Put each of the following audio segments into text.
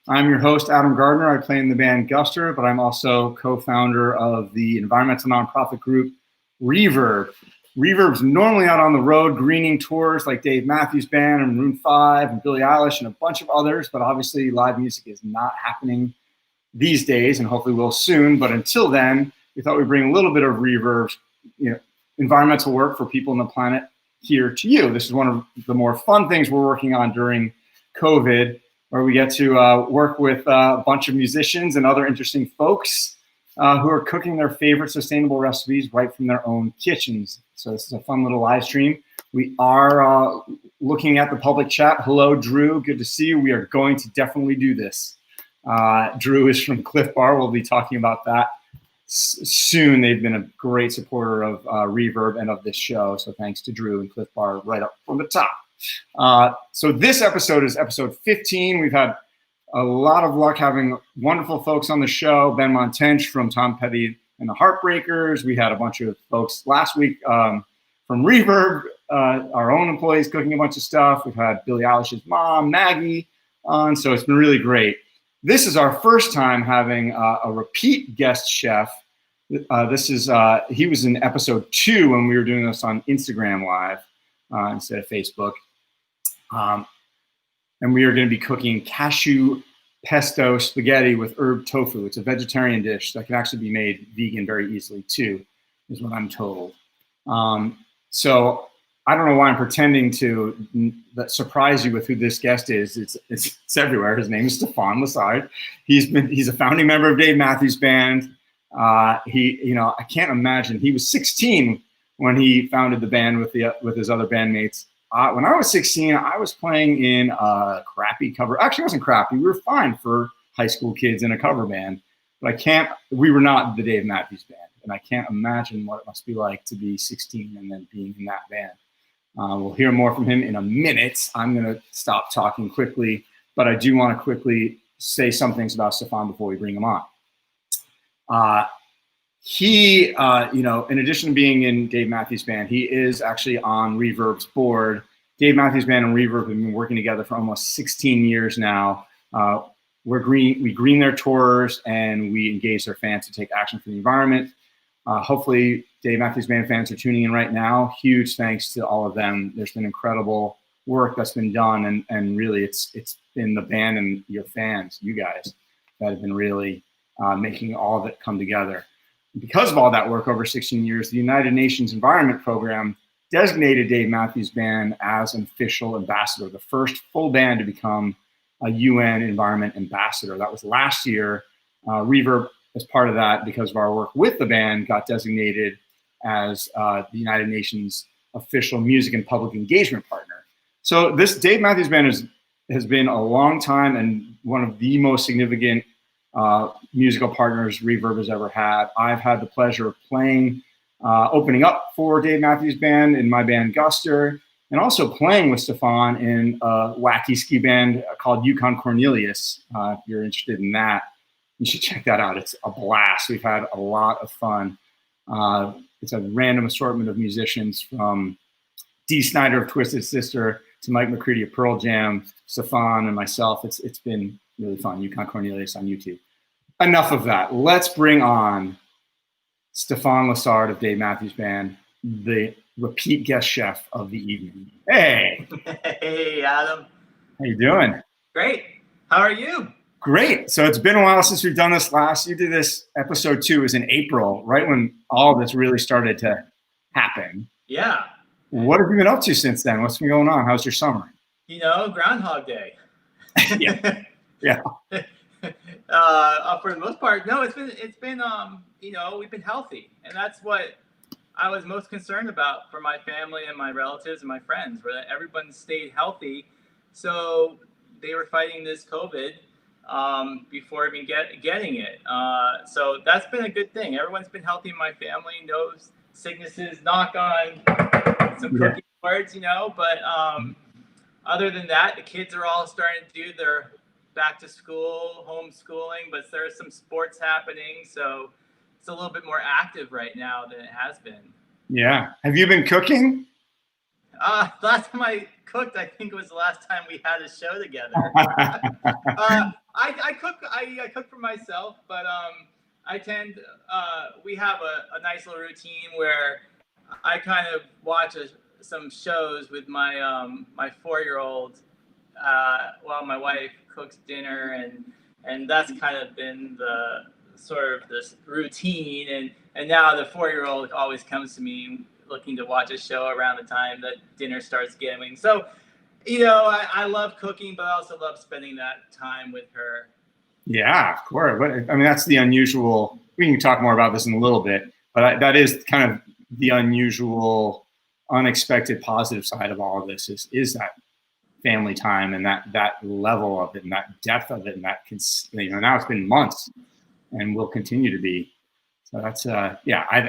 I'm your host, Adam Gardner. I play in the band Guster, but I'm also co-founder of the environmental nonprofit group REVERB. REVERB's normally out on the road greening tours like Dave Matthews Band and Maroon 5 and Billie Eilish and a bunch of others, but obviously live music is not happening these days and hopefully will soon. But until then, we thought we'd bring a little bit of REVERB's environmental work for people on the planet here to you. This is one of the more fun things we're working on during COVID, where we get to work with a bunch of musicians and other interesting folks who are cooking their favorite sustainable recipes right from their own kitchens. So this is a fun little live stream. We are looking at the public chat. Hello, Drew. Good to see you. We are going to definitely do this. Drew is from Cliff Bar. We'll be talking about that soon. They've been a great supporter of REVERB and of this show. So thanks to Drew and Cliff Bar right up from the top. So this episode is episode 15. We've had a lot of luck having wonderful folks on the show. Ben Montench from Tom Petty and the Heartbreakers. We had a bunch of folks last week from REVERB, our own employees cooking a bunch of stuff. We've had Billie Eilish's mom, Maggie, on. So it's been really great. This is our first time having a repeat guest chef. He was in episode 2 when we were doing this on Instagram Live instead of Facebook. And we are going to be cooking cashew pesto spaghetti with herb tofu. It's a vegetarian dish that can actually be made vegan very easily too, is what I'm told. So I don't know why I'm pretending to surprise you with who this guest is. It's everywhere. His name is Stefan Lessard. He's a founding member of Dave Matthews Band. I can't imagine. He was 16 when he founded the band with his other bandmates. When I was 16, I was playing in a crappy cover. Actually, it wasn't crappy. We were fine for high school kids in a cover band. But we were not the Dave Matthews Band. And I can't imagine what it must be like to be 16 and then being in that band. We'll hear more from him in a minute. I'm going to stop talking quickly, but I do want to quickly say some things about Stefan before we bring him on. He, in addition to being in Dave Matthews Band, he is actually on REVERB's board. Dave Matthews Band and REVERB have been working together for almost 16 years now. We green their tours and we engage their fans to take action for the environment. Hopefully Dave Matthews Band fans are tuning in right now. Huge thanks to all of them. There's been incredible work that's been done, and really it's been the band and your fans, you guys, that have been really making all of it come together. Because of all that work over 16 years, the United Nations Environment Program designated Dave Matthews Band as an official ambassador, the first full band to become a UN Environment Ambassador. That was last year. REVERB, as part of that, because of our work with the band, got designated as the United Nations official music and public engagement partner. So this Dave Matthews Band has been a long time and one of the most significant musical partners REVERB has ever had. I've had the pleasure of playing, opening up for Dave Matthews Band in my band Guster, and also playing with Stefan in a wacky ski band called Yukon Cornelius. If you're interested in that, you should check that out. It's a blast. We've had a lot of fun. It's a random assortment of musicians from Dee Snider of Twisted Sister to Mike McCready of Pearl Jam, Stefan, and myself. It's been really fun. Yukon Cornelius on YouTube. Enough of that. Let's bring on Stefan Lessard of Dave Matthews Band, the repeat guest chef of the evening. Hey. Hey, Adam. How you doing? Great. How are you? Great. So it's been a while since we've done this last. You did this episode 2 was in April, right when all this really started to happen. Yeah. What have you been up to since then? What's been going on? How's your summer? Groundhog Day. Yeah. Yeah. For the most part, no, it's been we've been healthy, and that's what I was most concerned about for my family and my relatives and my friends, where that everyone stayed healthy. So they were fighting this COVID before even getting it. So that's been a good thing. Everyone's been healthy in my family, no sicknesses, knock on some cookie boards, but other than that, the kids are all starting to do their back to school, homeschooling, but there's some sports happening. So it's a little bit more active right now than it has been. Yeah. Have you been cooking? Last time I cooked, I think it was the last time we had a show together. I cook for myself, but I tend we have a nice little routine where I kind of watch some shows with my my 4-year-old while my wife cooks dinner, and that's kind of been the sort of this routine, and now the 4-year-old always comes to me looking to watch a show around the time that dinner starts getting. So, I love cooking, but I also love spending that time with her. Yeah, of course. But I mean, that's the unusual. We can talk more about this in a little bit, but that is kind of the unusual, unexpected positive side of all of this is that family time and that level of it and that depth of it and that now it's been months and will continue to be. So that's I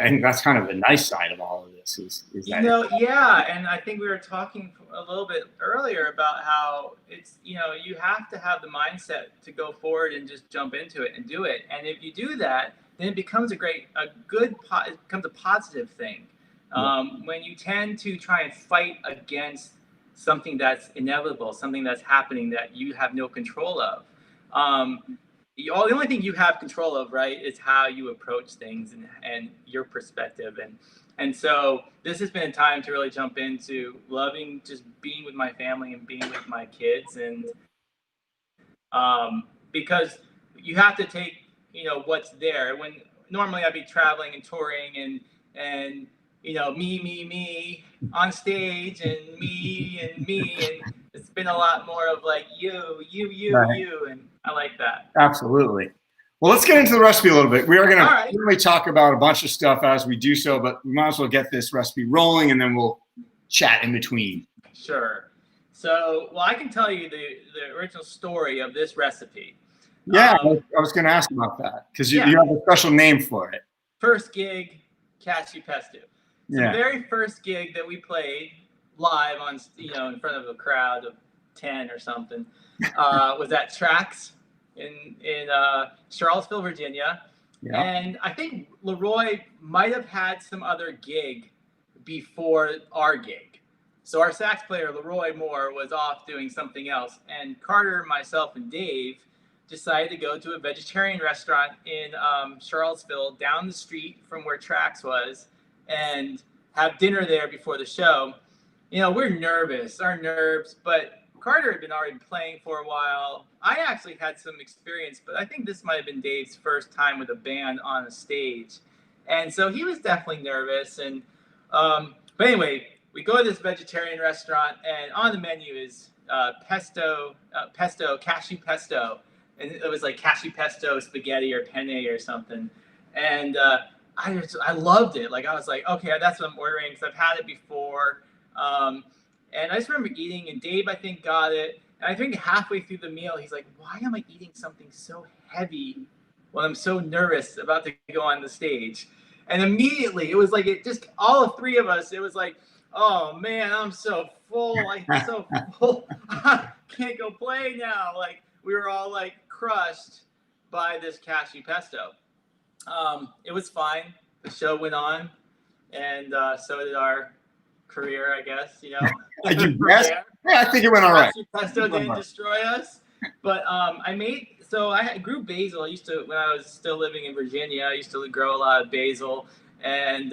think that's kind of the nice side of all of this is that yeah, and I think we were talking a little bit earlier about how it's you have to have the mindset to go forward and just jump into it and do it, and if you do that, then it becomes it becomes a positive thing. When you tend to try and fight against something that's inevitable, something that's happening that you have no control of. The only thing you have control of, right, is how you approach things and your perspective. And so this has been a time to really jump into loving just being with my family and being with my kids. And because you have to take, what's there. When normally I'd be traveling and touring and me on stage and me, and it's been a lot more of like you, right. you, and I like that. Absolutely. Well, let's get into the recipe a little bit. We are going to really talk about a bunch of stuff as we do so, but we might as well get this recipe rolling and then we'll chat in between. Sure. So, well, I can tell you the original story of this recipe. Yeah, I was going to ask about that because you have a special name for it. First gig, Cashew Pesto. So the very first gig that we played live on, in front of a crowd of 10 or something, was at Trax in Charlottesville, Virginia. Yeah. And I think Leroy might have had some other gig before our gig. So our sax player, Leroy Moore, was off doing something else. And Carter, myself, and Dave decided to go to a vegetarian restaurant in Charlottesville down the street from where Trax was and have dinner there before the show. We're nervous, our nerves, but Carter had been already playing for a while. I actually had some experience, but I think this might have been Dave's first time with a band on a stage. And so he was definitely nervous. And but anyway, we go to this vegetarian restaurant, and on the menu is cashew pesto. And it was like cashew pesto spaghetti or penne or something. And I loved it. Like, I was like, okay, that's what I'm ordering because I've had it before. And I just remember eating, and Dave, I think, got it. And I think halfway through the meal, he's like, why am I eating something so heavy when I'm so nervous about to go on the stage? And immediately, it was like, all of three of us, it was like, oh man, I'm so full. I'm so full. I can't go play now. Like, we were all like crushed by this cashew pesto. It was fine. The show went on, and so did our career, I guess. Yeah, I think it went all right. Cashew pesto didn't destroy us, but I grew basil. When I was still living in Virginia, I used to grow a lot of basil, and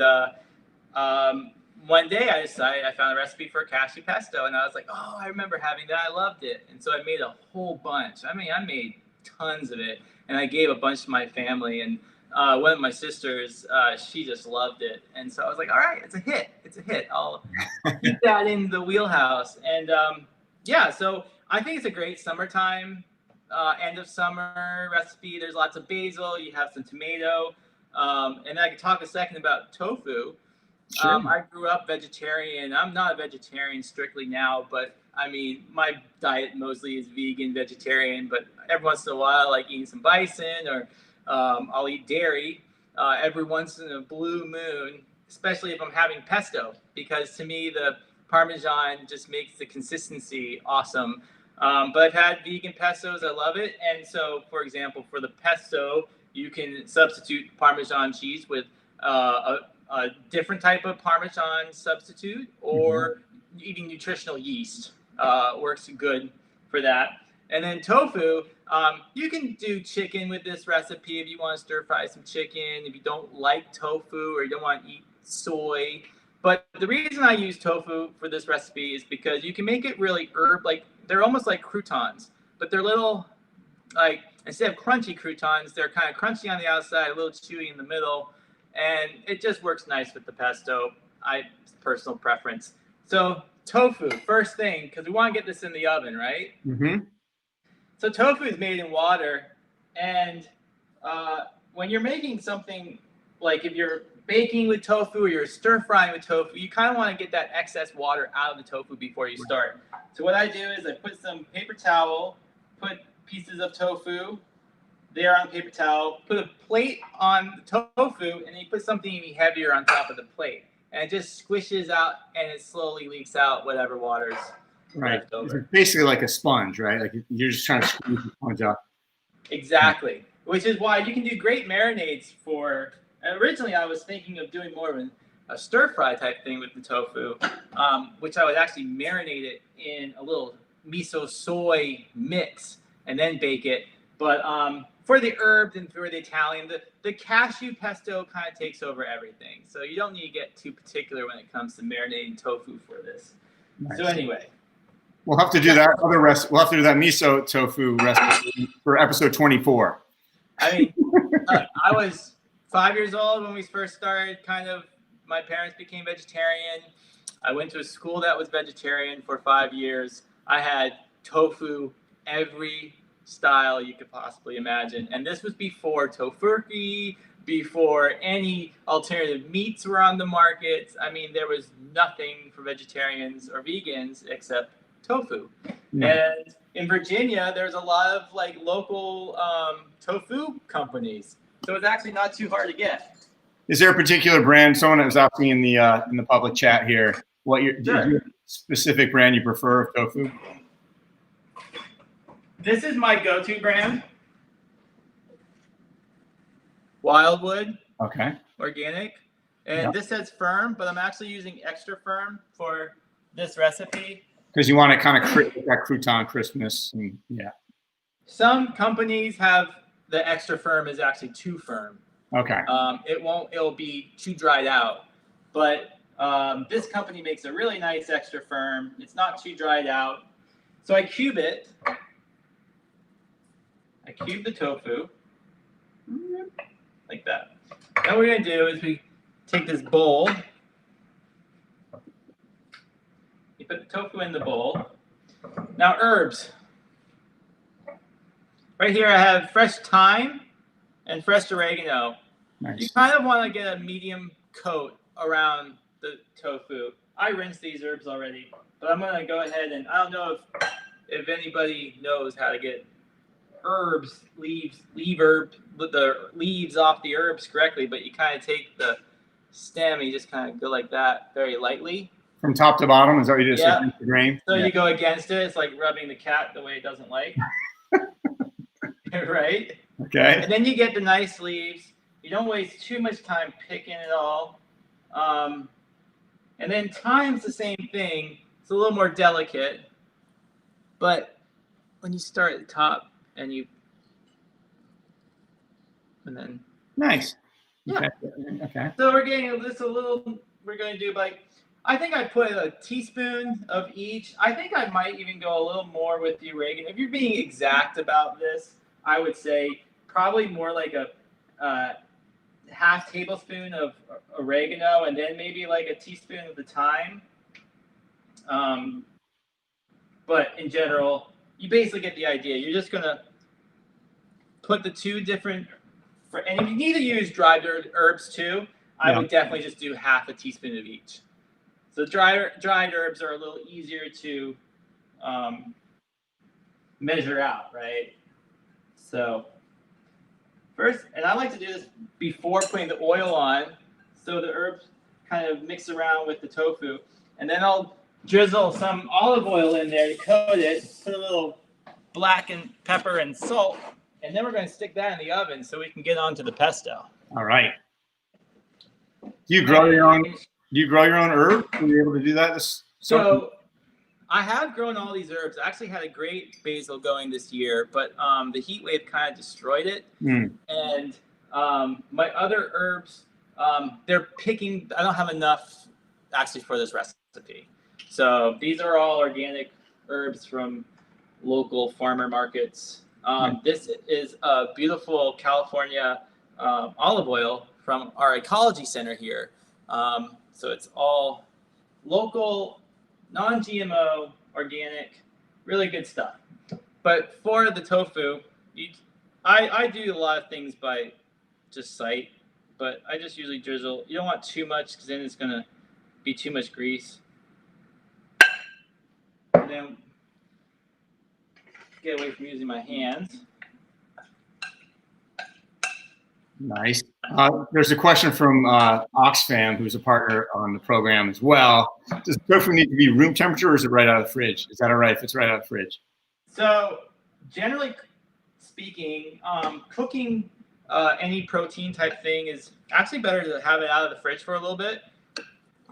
one day I found a recipe for cashew pesto, and I was like, oh, I remember having that. I loved it, and so I made a whole bunch. I made tons of it, and I gave a bunch to my family, and one of my sisters, she just loved it. And so I was like, all right, it's a hit. I'll keep that in the wheelhouse. And so I think it's a great summertime, end of summer recipe. There's lots of basil, you have some tomato. And I can talk a second about tofu. Sure. I grew up vegetarian. I'm not a vegetarian strictly now, but my diet mostly is vegan, vegetarian, but every once in a while I like eating some bison, or I'll eat dairy every once in a blue moon, especially if I'm having pesto, because to me the Parmesan just makes the consistency awesome. But I've had vegan pestos, I love it. And so, for example, for the pesto, you can substitute Parmesan cheese with a different type of Parmesan substitute, or eating nutritional yeast works good for that. And then tofu, you can do chicken with this recipe if you want to stir fry some chicken, if you don't like tofu or you don't want to eat soy. But the reason I use tofu for this recipe is because you can make it really like they're almost like croutons, but they're little, like, instead of crunchy croutons, they're kind of crunchy on the outside, a little chewy in the middle, and it just works nice with the pesto. Personal preference. So tofu, first thing, because we want to get this in the oven, right? Mm-hmm. So tofu is made in water, and when you're making something, like if you're baking with tofu or you're stir frying with tofu, you kind of want to get that excess water out of the tofu before you start. So what I do is I put some paper towel, put pieces of tofu there on paper towel, put a plate on the tofu, and then you put something even heavier on top of the plate. And it just squishes out and it slowly leaks out whatever water's left over. It's basically like a sponge, right? Like you're just trying to squeeze the sponge out. Exactly. Which is why you can do great marinades for. Originally, I was thinking of doing more of a stir fry type thing with the tofu, which I would actually marinate it in a little miso soy mix and then bake it. But for the herbed and for the Italian, the cashew pesto kind of takes over everything. So you don't need to get too particular when it comes to marinating tofu for this. Nice. So anyway. We'll have to do that other recipe. We'll have to do that miso tofu recipe for episode 24. I mean, I was 5 years old when we first started. My parents became vegetarian. I went to a school that was vegetarian for 5 years. I had tofu every style you could possibly imagine. And this was before tofurkey, before any alternative meats were on the market. I mean, there was nothing for vegetarians or vegans except tofu. Yeah. And in Virginia, there's a lot of like local tofu companies. So it's actually not too hard to get. Is there a particular brand? Someone was asking in the public chat here, what your specific brand you prefer of tofu? This is my go-to brand. Wildwood. Okay. Organic. And this says firm, but I'm actually using extra firm for this recipe. Because you want to kind of create that crouton crispness. And, yeah. Some companies have the extra firm is actually too firm. Okay. It'll be too dried out. But this company makes a really nice extra firm. It's not too dried out. So I cube it. I cube the tofu like that. Now what we're going to do is we take this bowl. You put the tofu in the bowl. Now herbs. Right here I have fresh thyme and fresh oregano. Nice. You kind of want to get a medium coat around the tofu. I rinsed these herbs already, but I'm going to go ahead and I don't know if anybody knows how to get herbs, the leaves off the herbs correctly, but you kind of take the stem and you just kind of go like that very lightly. From top to bottom, is that what you just against the grain? So you go against it. It's like rubbing the cat the way it doesn't like. Right? Okay. And then you get the nice leaves. You don't waste too much time picking it all. And then thyme's the same thing. It's a little more delicate. But when you start at the top, and then nice. Yeah. Okay. So we're getting this a little. We're going to do like, I think I put a teaspoon of each. I think I might even go a little more with the oregano. If you're being exact about this, I would say probably more like a half tablespoon of oregano, and then maybe like a teaspoon of the thyme. But in general, you basically get the idea. You're just going to put the two different, and if you need to use dried herbs too, I would definitely just do half a teaspoon of each. So dried herbs are a little easier to measure out, right? So first, and I like to do this before putting the oil on, so the herbs kind of mix around with the tofu, and then I'll drizzle some olive oil in there to coat it, put a little black and pepper and salt, and then we're going to stick that in the oven so we can get on to the pesto. All right. Do you grow your own herb? Are you able to do that? So I have grown all these herbs. I actually had a great basil going this year, but the heat wave kind of destroyed it. And my other herbs, they're picking. I don't have enough actually for this recipe. So these are all organic herbs from local farmer markets. This is a beautiful California olive oil from our ecology center here. So it's all local, non-GMO, organic, really good stuff. But for the tofu, I do a lot of things by just sight, but I just usually drizzle. You don't want too much because then it's going to be too much grease. And then get away from using my hands. Nice. There's a question from Oxfam, who's a partner on the program as well. Does tofu need to be room temperature, or is it right out of the fridge? Is that all right if it's right out of the fridge? So generally speaking, cooking any protein type thing is actually better to have it out of the fridge for a little bit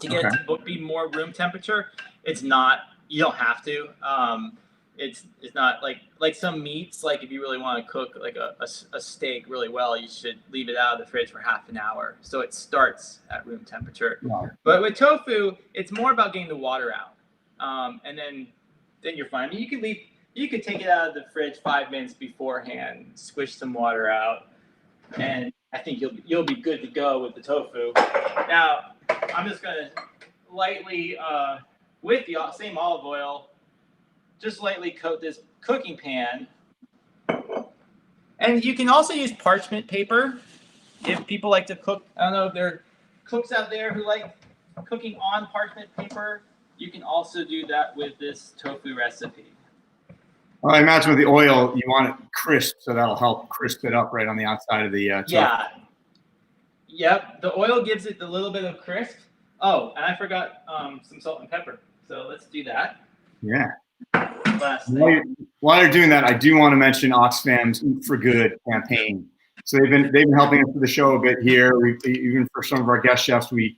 to get it to be more room temperature. It's not. You don't have to. It's not like some meats. Like if you really want to cook like a steak really well, you should leave it out of the fridge for half an hour so it starts at room temperature. Wow. But with tofu, it's more about getting the water out, and then you're fine. I mean, you could take it out of the fridge 5 minutes beforehand, squish some water out, and I think you'll be good to go with the tofu. Now I'm just gonna lightly with the same olive oil. Just lightly coat this cooking pan. And you can also use parchment paper if people like to cook. I don't know if there are cooks out there who like cooking on parchment paper. You can also do that with this tofu recipe. Well, I imagine with the oil, you want it crisp, so that'll help crisp it up right on the outside of the tofu. Yeah. Yep, the oil gives it a little bit of crisp. Oh, and I forgot some salt and pepper. So let's do that. Yeah. While you're doing that, I do want to mention Oxfam's Eat for Good campaign. So they've been helping us with the show a bit here. Even for some of our guest chefs, we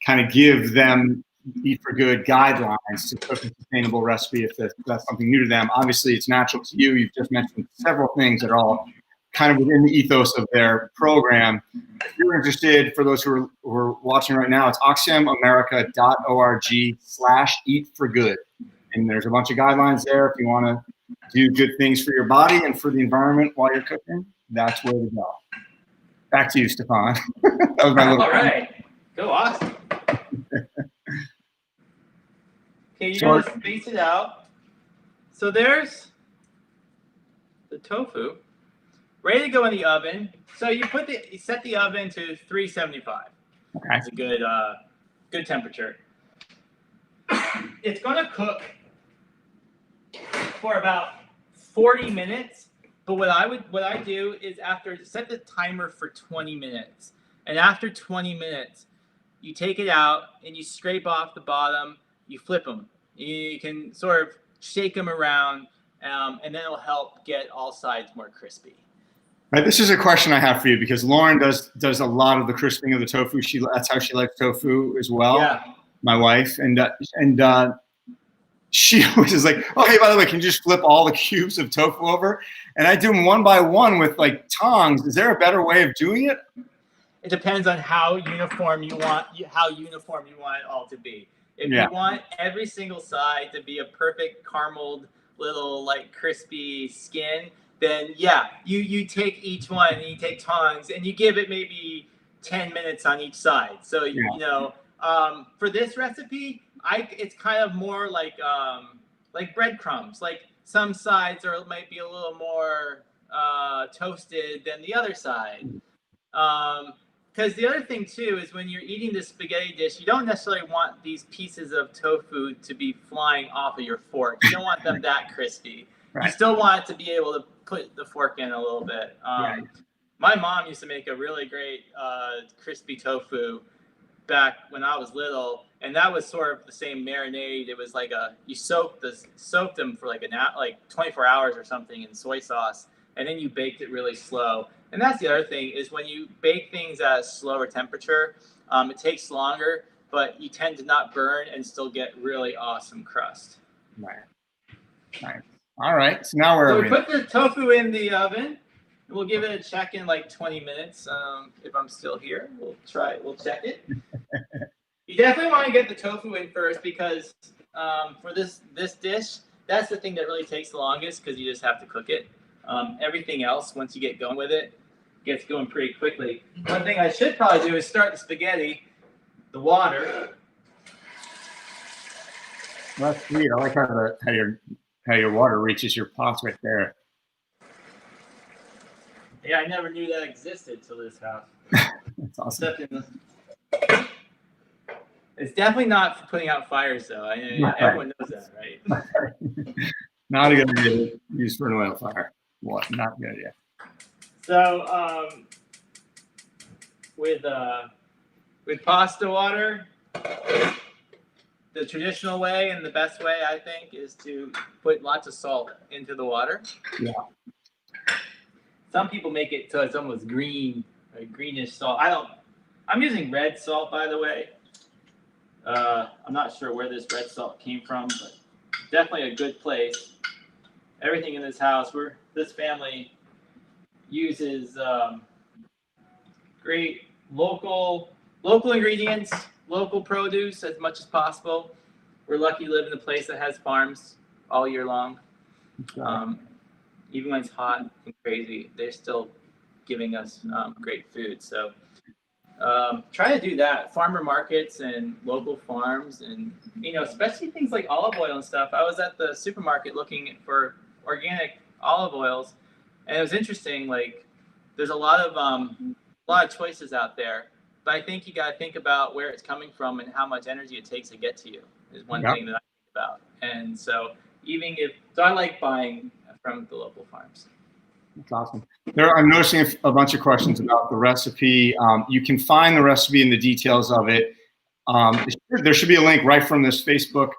kind of give them Eat for Good guidelines to cook a sustainable recipe if that's something new to them. Obviously, it's natural to you. You've just mentioned several things that are all kind of within the ethos of their program. If you're interested, for those who are watching right now, it's oxfamamerica.org/eatforgood. And there's a bunch of guidelines there if you want to do good things for your body and for the environment while you're cooking. That's where to go. Back to you, Stefan. That was my little. All right. Go awesome. Okay, you're going to space it out. So there's the tofu ready to go in the oven. So you set the oven to 375. Okay. That's a good temperature. It's going to cook for about 40 minutes. But what I do is set the timer for 20 minutes. And after 20 minutes, you take it out and you scrape off the bottom, you flip them. You can sort of shake them around, and then it'll help get all sides more crispy. Right, this is a question I have for you because Lauren does a lot of the crisping of the tofu. That's how she likes tofu as well. Yeah. My wife, and she always is like, oh, hey, by the way, can you just flip all the cubes of tofu over? And I do them one by one with like tongs. Is there a better way of doing it? It depends on how uniform you want it all to be. If you want every single side to be a perfect carameled little like crispy skin, then you take each one and you take tongs and you give it maybe 10 minutes on each side. So you know. For this recipe, it's kind of more like breadcrumbs. Like some sides might be a little more toasted than the other side. Because the other thing too is when you're eating this spaghetti dish, you don't necessarily want these pieces of tofu to be flying off of your fork. You don't want them that crispy. Right. You still want it to be able to put the fork in a little bit. My mom used to make a really great crispy tofu back when I was little, and that was sort of the same marinade. It was like you soaked them for like 24 hours or something in soy sauce, and then you baked it really slow. And that's the other thing is when you bake things at a slower temperature, it takes longer but you tend to not burn and still get really awesome crust. Right. Nice. All right. So now So we put the tofu in the oven. We'll give it a check in like 20 minutes. If I'm still here, we'll check it. You definitely want to get the tofu in first because for this dish, that's the thing that really takes the longest because you just have to cook it. Everything else, once you get going with it, gets going pretty quickly. One thing I should probably do is start the spaghetti, the water. Well, that's sweet. I like how your water reaches your pots right there. Yeah, I never knew that existed till this house. That's awesome. It's definitely not for putting out fires, though. Everyone knows that, right? Not a good idea to use for an oil fire. What? Not a good idea. So, with pasta water, the traditional way and the best way, I think, is to put lots of salt into the water. Yeah. Some people make it so it's almost green, or greenish salt. I'm using red salt, by the way. I'm not sure where this red salt came from, but definitely a good place. Everything in this house, this family uses great local ingredients, local produce as much as possible. We're lucky to live in a place that has farms all year long. Even when it's hot and crazy, they're still giving us great food. So try to do that. Farmer markets and local farms, and especially things like olive oil and stuff. I was at the supermarket looking for organic olive oils, and it was interesting. Like, there's a lot of choices out there, but I think you got to think about where it's coming from and how much energy it takes to get to you. Is one thing that I think about. And so I like buying from the local farms. That's awesome. I'm noticing a bunch of questions about the recipe. You can find the recipe and the details of it. There should be a link right from this Facebook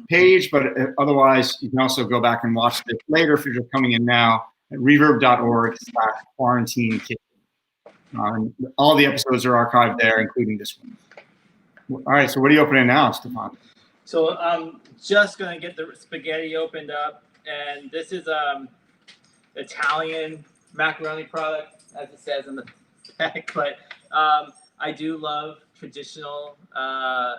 page, but otherwise you can also go back and watch it later if you're just coming in now at reverb.org/quarantine kitchen. All the episodes are archived there, including this one. All right, so what are you opening now, Stefan? So I'm just going to get the spaghetti opened up, and this is Italian macaroni product, as it says in the pack, but I do love traditional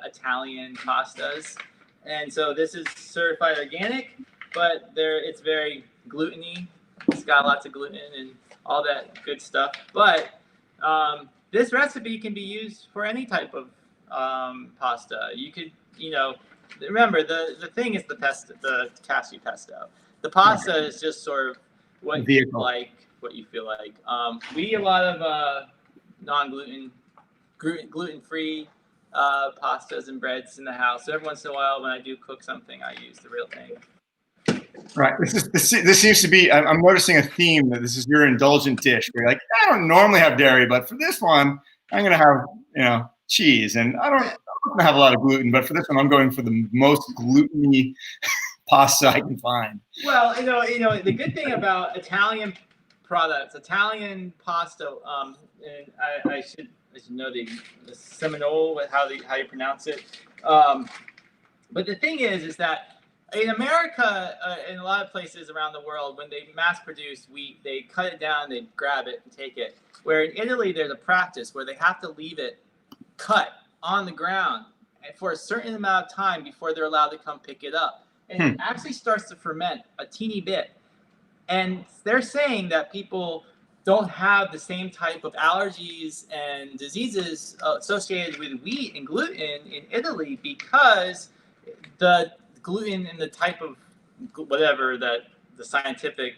Italian pastas, and so this is certified organic, but it's very gluten-y. It's got lots of gluten and all that good stuff, but this recipe can be used for any type of pasta. You could, remember the thing is the cashew pesto. The pasta is just sort of what you like, what you feel like. We eat a lot of non-gluten, gluten-free pastas and breads in the house. So every once in a while, when I do cook something, I use the real thing. Right. This seems to be. I'm noticing a theme that this is your indulgent dish. Where you're like, I don't normally have dairy, but for this one, I'm going to have cheese, and I'm not going to have a lot of gluten, but for this one, I'm going for the most gluten-y pasta I can find. Well, the good thing about Italian products, Italian pasta, and I should know the Seminole, how you pronounce it. But the thing is that in America, in a lot of places around the world, when they mass produce wheat, they cut it down, they grab it and take it. Where in Italy, there's a practice where they have to leave it cut on the ground for a certain amount of time before they're allowed to come pick it up. And it actually starts to ferment a teeny bit. And they're saying that people don't have the same type of allergies and diseases associated with wheat and gluten in Italy because the gluten and the type of whatever that the scientific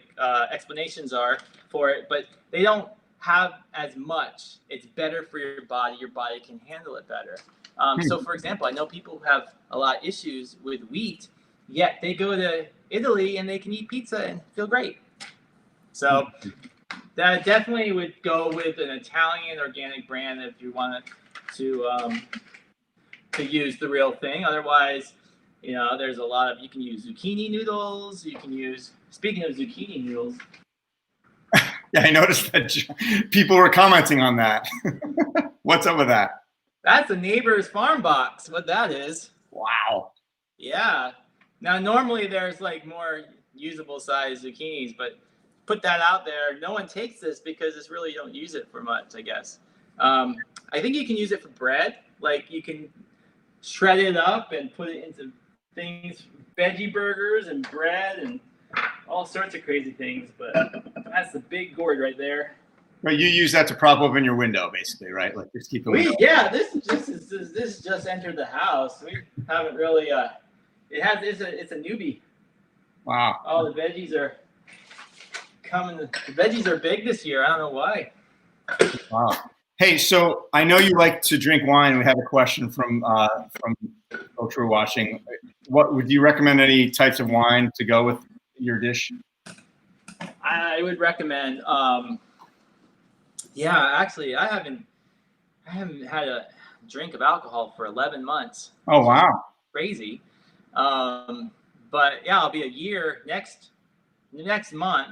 explanations are for it, but they don't have as much. It's better for your body. Your body can handle it better. So, for example, I know people who have a lot of issues with wheat, yet they go to Italy and they can eat pizza and feel great. So that definitely would go with an Italian organic brand if you wanted to use the real thing. Otherwise, there's a lot of, you can use zucchini noodles. Speaking of zucchini noodles. Yeah, I noticed that people were commenting on that. What's up with that? That's a neighbor's farm box, what that is. Wow. Yeah. Now, normally there's like more usable size zucchinis, but put that out there. No one takes this because it's really, you don't use it for much, I guess. I think you can use it for bread. Like you can shred it up and put it into things, veggie burgers and bread and all sorts of crazy things. But that's the big gourd right there. But you use that to prop open your window, basically, right? Like just keep the window. Yeah, this just entered the house. We haven't really. It's a newbie. Wow. All the veggies are coming. The veggies are big this year. I don't know why. Wow. Hey, so I know you like to drink wine. We have a question from folks who are watching. What would you recommend? Any types of wine to go with your dish? I would recommend. Yeah, actually, I haven't had a drink of alcohol for 11 months. Oh wow. Crazy. But yeah, I'll be a year next month.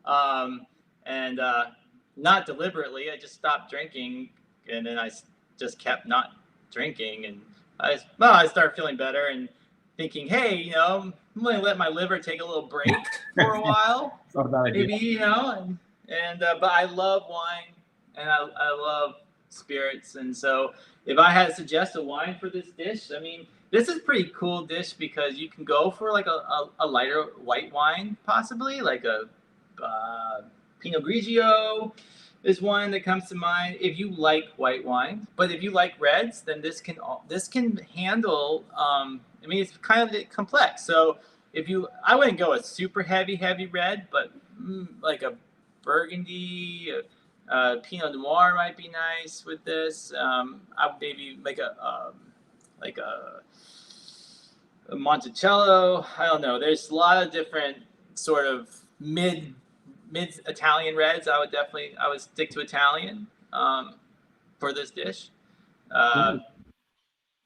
And not deliberately, I just stopped drinking, and then I just kept not drinking, and I started feeling better and thinking, hey, I'm going to let my liver take a little break for a while. Not a bad idea. Maybe, but I love wine and I love spirits. And so if I had to suggest a wine for this dish, I mean, this is a pretty cool dish because you can go for like a lighter white wine, possibly like a Pinot Grigio is one that comes to mind if you like white wine. But if you like reds, then this can handle. I mean, it's kind of complex. So I wouldn't go a super heavy red, but like a Burgundy, Pinot Noir might be nice with this. I would maybe like a Monticello. I don't know. There's a lot of different sort of mid Italian reds. I would stick to Italian for this dish.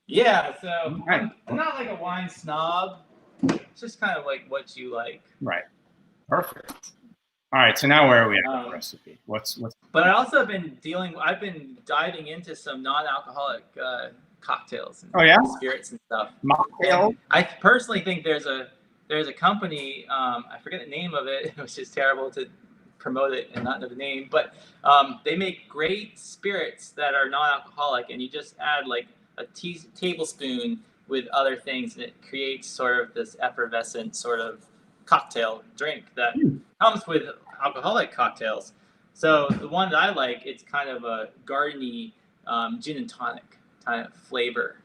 Yeah, so I'm not like a wine snob. It's just kind of like what you like. Right. Perfect. All right. So now where are we at the recipe? What's? But I've been diving into some non-alcoholic cocktails and spirits and stuff. Mocktail. I personally think there's a company, I forget the name of it, which is terrible to promote it and not know the name, but they make great spirits that are non-alcoholic, and you just add like a tablespoon with other things, and it creates sort of this effervescent sort of cocktail drink that comes with alcoholic cocktails. So the one that I like, it's kind of a gardeny gin and tonic kind of flavor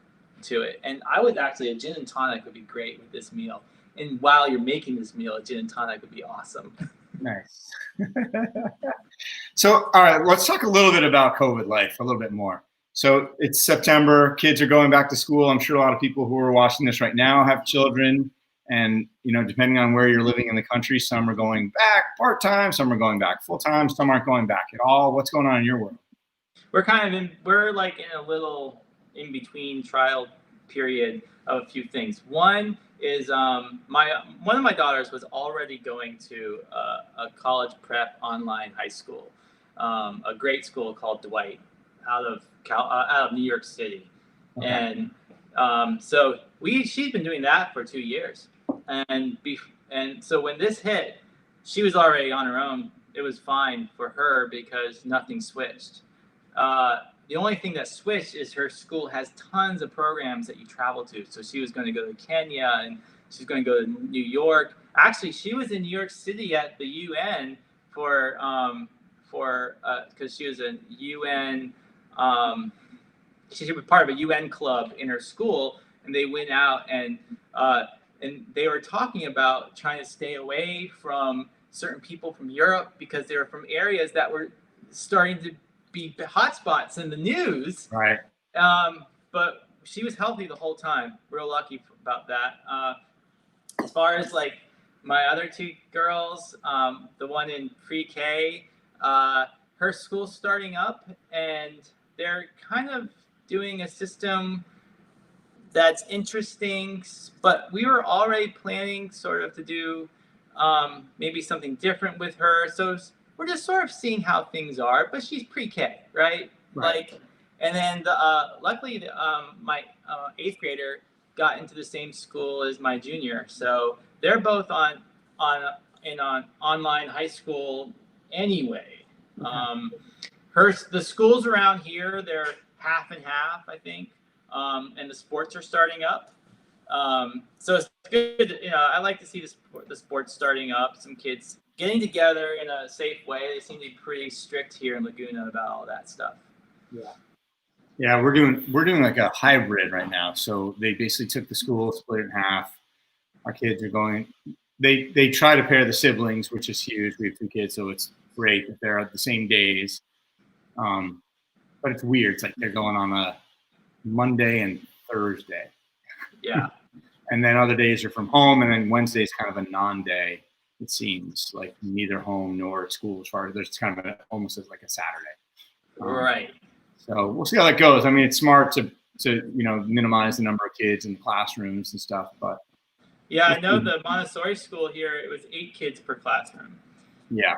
to it. And a gin and tonic would be great with this meal. And while you're making this meal, a gin and tonic would be awesome. Nice. So, all right, let's talk a little bit about COVID life, a little bit more. So it's September, kids are going back to school. I'm sure a lot of people who are watching this right now have children. And, depending on where you're living in the country, some are going back part-time, some are going back full-time, some aren't going back at all. What's going on in your world? We're like in a little in-between trial period of a few things. One is one of my daughters was already going to a college prep online high school, a great school called Dwight out of New York City. Okay. And so she'd been doing that for 2 years. And so when this hit, she was already on her own. It was fine for her because nothing switched. The only thing that switched is her school has tons of programs that you travel to. So she was going to go to Kenya, and she's going to go to New York. Actually, she was in New York City at the UN because she was a UN. She was part of a UN club in her school, and they went out and they were talking about trying to stay away from certain people from Europe because they were from areas that were starting to be hotspots in the news. Right. But she was healthy the whole time. Real lucky about that. As far as like my other two girls, the one in pre-K, her school's starting up, and they're kind of doing a system that's interesting, but we were already planning sort of to do maybe something different with her. So we're just sort of seeing how things are, but she's pre-K, right? Like And then luckily, my 8th grader got into the same school as my junior, so they're both on online high school anyway. The schools around here, they're half and half, I think, and the sports are starting up. So it's good. I like to see the sports starting up. Some kids getting together in a safe way. They seem to be pretty strict here in Laguna about all that stuff. Yeah, we're doing like a hybrid right now. So they basically took the school, split it in half. Our kids are going. They try to pair the siblings, which is huge. We have 2 kids, so it's great if they're at the same days. But it's weird. It's like they're going on a Monday and Thursday. Yeah. And then other days are from home, and then Wednesday is kind of a non-day. It seems like neither home nor school as far as there's kind of almost as like a Saturday. Right. So we'll see how that goes. I mean, it's smart to minimize the number of kids in the classrooms and stuff, but yeah, I know the Montessori school here, it was 8 kids per classroom. Yeah.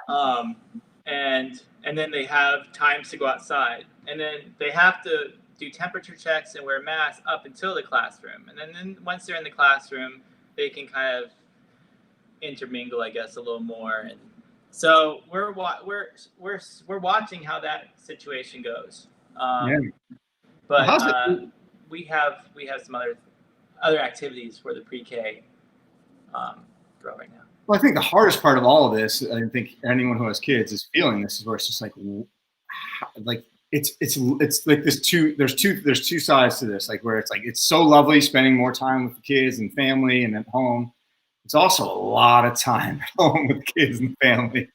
And then they have times to go outside, and then they have to do temperature checks and wear masks up until the classroom. And then once they're in the classroom, they can kind of intermingle, I guess, a little more. And so we're watching how that situation goes. But we have some other activities for the pre-K go right now. Well, I think the hardest part of all of this, I think anyone who has kids is feeling this, is where it's just like it's like there's two sides to this, like where it's like it's so lovely spending more time with the kids and family and at home. It's also a lot of time at home with kids and family,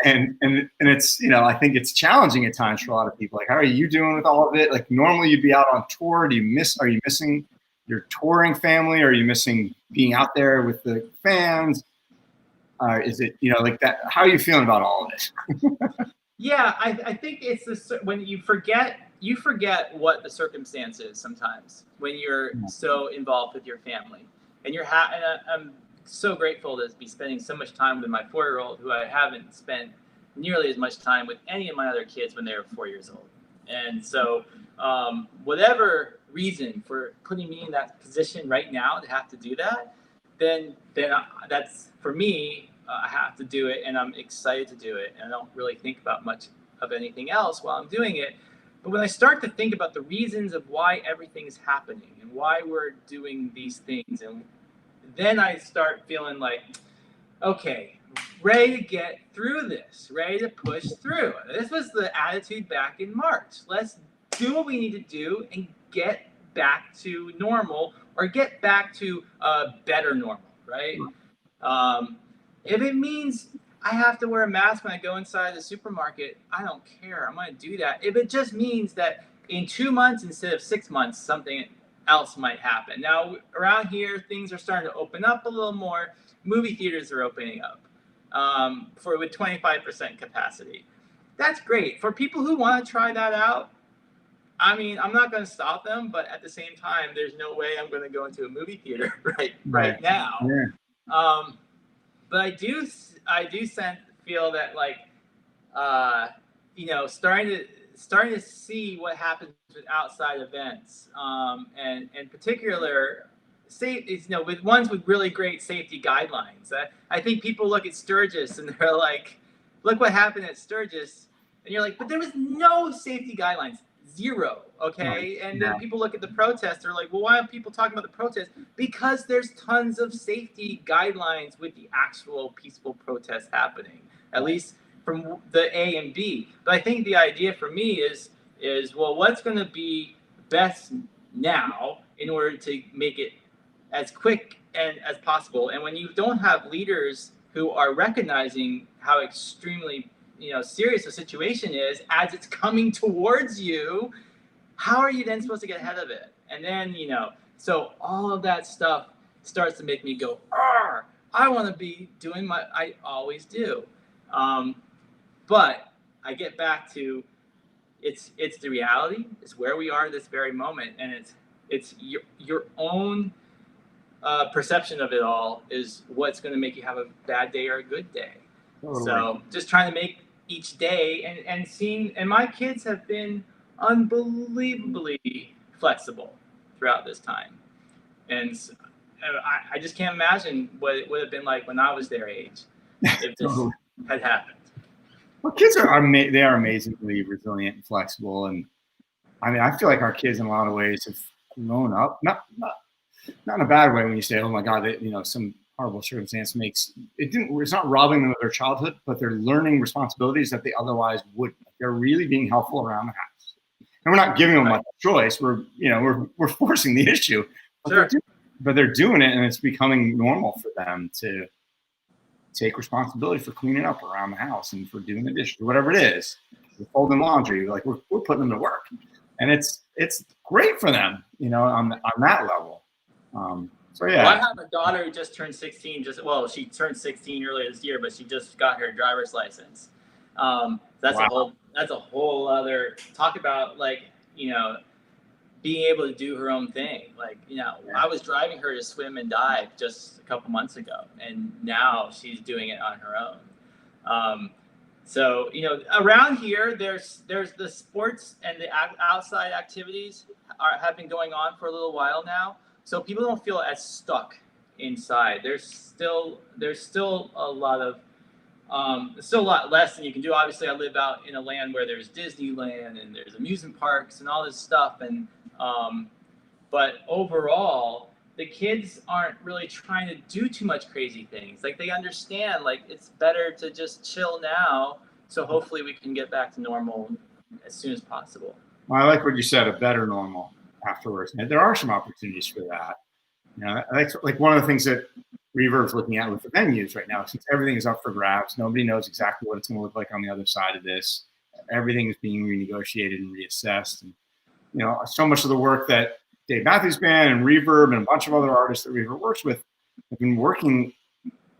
and it's I think it's challenging at times for a lot of people. Like, how are you doing with all of it? Like, normally you'd be out on tour. Are you missing your touring family? Are you missing being out there with the fans? Is it like that? How are you feeling about all of it? Yeah, I think it's when you forget what the circumstance is sometimes when you're so involved with your family, and I'm so grateful to be spending so much time with my 4-year-old, who I haven't spent nearly as much time with any of my other kids when they were 4 years old. And so whatever reason for putting me in that position right now to have to do that, then that's for me. I have to do it, and I'm excited to do it, and I don't really think about much of anything else while I'm doing it. But when I start to think about the reasons of why everything is happening and why we're doing these things, and then I start feeling like, okay, ready to get through this, ready to push through. This was the attitude back in March. Let's do what we need to do and get back to normal, or get back to a better normal, right? If it means I have to wear a mask when I go inside the supermarket, I don't care. I'm going to do that. If it just means that in 2 months instead of 6 months, something else might happen. Now, around here, things are starting to open up a little more. Movie theaters are opening up with 25% capacity. That's great. For people who want to try that out, I mean, I'm not going to stop them, but at the same time, there's no way I'm going to go into a movie theater right now. Yeah. But I do feel that, like, starting to see what happens with outside events, and in particular, with ones with really great safety guidelines. I think people look at Sturgis and they're like, look what happened at Sturgis, and you're like, but there was no safety guidelines. Zero, okay? And then people look at the protest, they're like, well, why are people talking about the protest? Because there's tons of safety guidelines with the actual peaceful protest happening, at least from the A and B. But I think the idea for me is well, what's going to be best now in order to make it as quick and as possible? And when you don't have leaders who are recognizing how extremely serious the situation is as it's coming towards you, how are you then supposed to get ahead of it? And then, so all of that stuff starts to make me go, I want to be doing I always do. But I get back to, it's the reality. It's where we are this very moment. And it's your own perception of it all is what's going to make you have a bad day or a good day. Totally. So just trying to make each day and seeing, and my kids have been unbelievably flexible throughout this time. And I just can't imagine what it would have been like when I was their age if this had happened. Well, kids are they are amazingly resilient and flexible, and I mean, I feel like our kids in a lot of ways have grown up, not in a bad way when you say, oh my God, some horrible circumstance it's not robbing them of their childhood, but they're learning responsibilities that they otherwise wouldn't. They're really being helpful around the house. And we're not giving them much choice. We're forcing the issue, but, sure. they're doing it, and it's becoming normal for them to take responsibility for cleaning up around the house and for doing the dishes, or whatever it is. We're folding laundry, like we're putting them to work, and it's great for them, on that level. So yeah. Well, I have a daughter who just turned 16. She turned 16 earlier this year, but she just got her driver's license. That's a whole other talk about, like, being able to do her own thing. Like, I was driving her to swim and dive just a couple months ago, and now she's doing it on her own. So, around here, there's the sports and the outside activities have been going on for a little while now. So people don't feel as stuck inside. There's still a lot of still a lot less than you can do. Obviously, I live out in a land where there's Disneyland and there's amusement parks and all this stuff. And but overall, the kids aren't really trying to do too much crazy things. Like, they understand, like, it's better to just chill now. So hopefully we can get back to normal as soon as possible. Well, I like what you said, a better normal afterwards. And there are some opportunities for that. That's like one of the things that REVERB's looking at with the venues right now, since everything is up for grabs. Nobody knows exactly what it's going to look like on the other side of this. Everything is being renegotiated and reassessed. And, so much of the work that Dave Matthews Band and REVERB and a bunch of other artists that REVERB works with have been working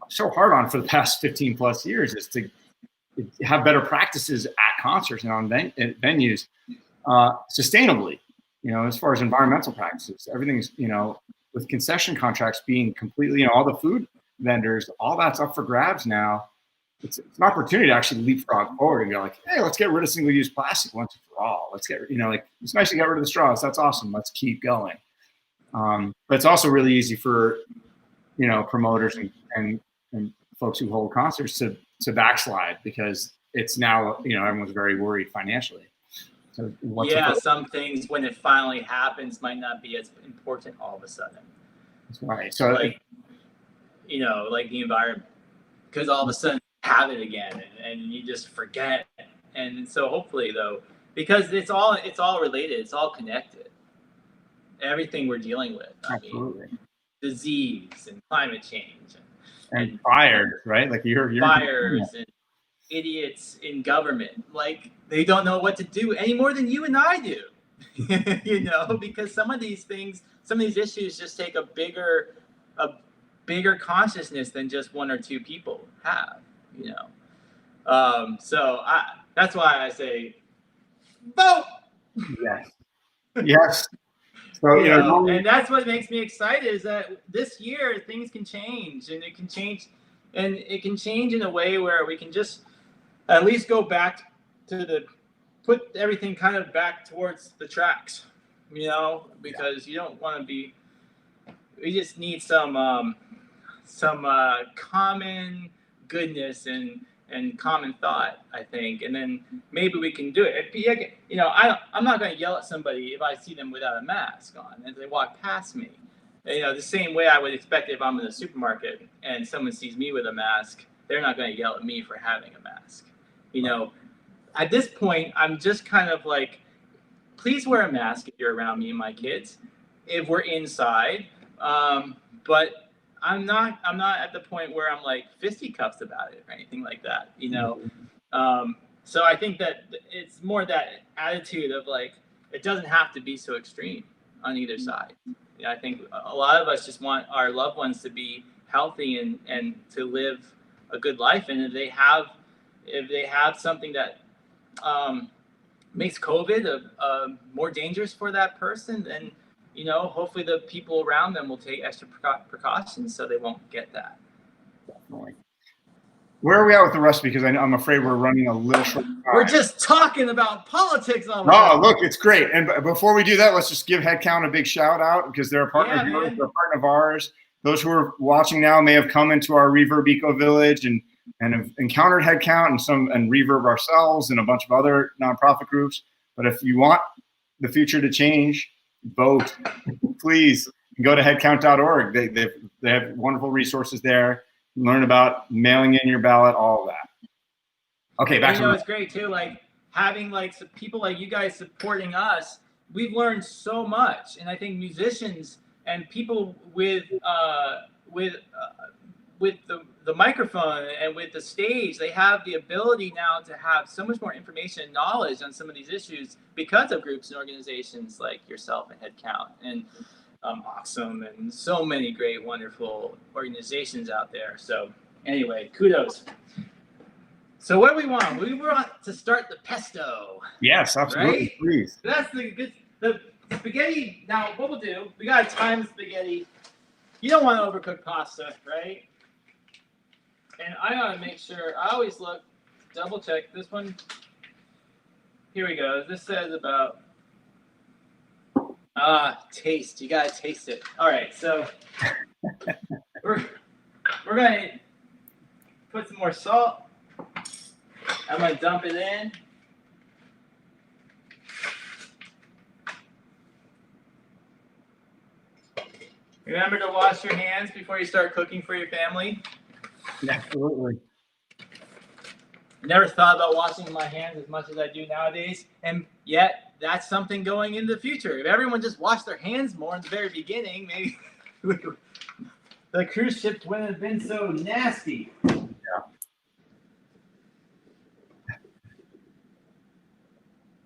so hard on for the past 15 plus years is to have better practices at concerts and on venues sustainably, as far as environmental practices. Everything's, with concession contracts being completely, all the food vendors, all that's up for grabs now. It's an opportunity to actually leapfrog forward and go like, hey, let's get rid of single-use plastic once and for all. Let's get, it's nice to get rid of the straws. That's awesome. Let's keep going. But it's also really easy for, promoters and folks who hold concerts to backslide, because it's now, everyone's very worried financially. So some things, when it finally happens, might not be as important all of a sudden. That's right. So like the environment, because all of a sudden you have it again and you just forget. And so hopefully, though, because it's all related, it's all connected. Everything we're dealing with. Absolutely. I mean, disease and climate change and fires, right? Like you're fires and idiots in government, like, they don't know what to do any more than you and I do. Because some of these issues just take a bigger consciousness than just one or two people have. So that's why I say vote. Yes. So and that's what makes me excited, is that this year things can change, and it can change in a way where we can just at least go back to put everything kind of back towards the tracks, because you don't want to be. We just need some common goodness and common thought, I think, and then maybe we can do it. I'm not going to yell at somebody if I see them without a mask on as they walk past me. The same way I would expect if I'm in a supermarket and someone sees me with a mask, they're not going to yell at me for having a mask. At this point, I'm just kind of like, please wear a mask if you're around me and my kids, if we're inside. But I'm not at the point where I'm like fisticuffs about it or anything like that, So I think that it's more that attitude of like, it doesn't have to be so extreme on either side. I think a lot of us just want our loved ones to be healthy and to live a good life. And if they have something that makes COVID more dangerous for that person, then hopefully the people around them will take extra precautions so they won't get that. Definitely. Where are we at with the recipe? Because I'm afraid we're running a little short time. We're just talking about politics all the time. time. Oh, look, it's great. And before we do that, let's just give Headcount a big shout out because they're a partner of yours, they're a partner of ours. Those who are watching now may have come into our REVERB Eco Village and have encountered Headcount and REVERB ourselves and a bunch of other nonprofit groups. But if you want the future to change, vote. Please go to headcount.org. They have wonderful resources there. Learn about mailing in your ballot, all of that. Okay, back to it's great too. Like having like some people like you guys supporting us. We've learned so much, and I think musicians and people with the microphone and with the stage, they have the ability now to have so much more information and knowledge on some of these issues because of groups and organizations like yourself and Headcount and Awesome and so many great, wonderful organizations out there. So anyway, kudos. So what do we want? We want to start the pesto. Yes, absolutely. Right? Please. So that's the spaghetti. Now, what we'll do, we got to time the spaghetti. You don't want to overcook pasta, right? And I gotta make sure, I always look, double check this one. Here we go. This says about, taste. You gotta taste it. All right, so we're gonna put some more salt. I'm gonna dump it in. Remember to wash your hands before you start cooking for your family. Absolutely. Never thought about washing my hands as much as I do nowadays, and yet that's something going in the future. If everyone just washed their hands more in the very beginning, maybe the cruise ships wouldn't have been so nasty. Yeah.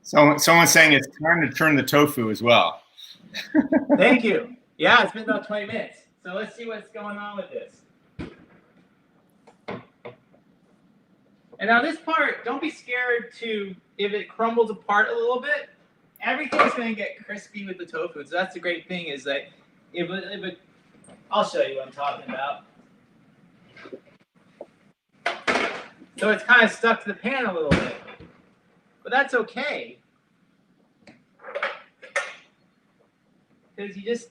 Someone's saying it's time to turn the tofu as well. Thank you. Yeah, it's been about 20 minutes. So let's see what's going on with this. And now this part, don't be scared if it crumbles apart a little bit, everything's going to get crispy with the tofu. So that's the great thing is that I'll show you what I'm talking about. So it's kind of stuck to the pan a little bit, but that's okay. Because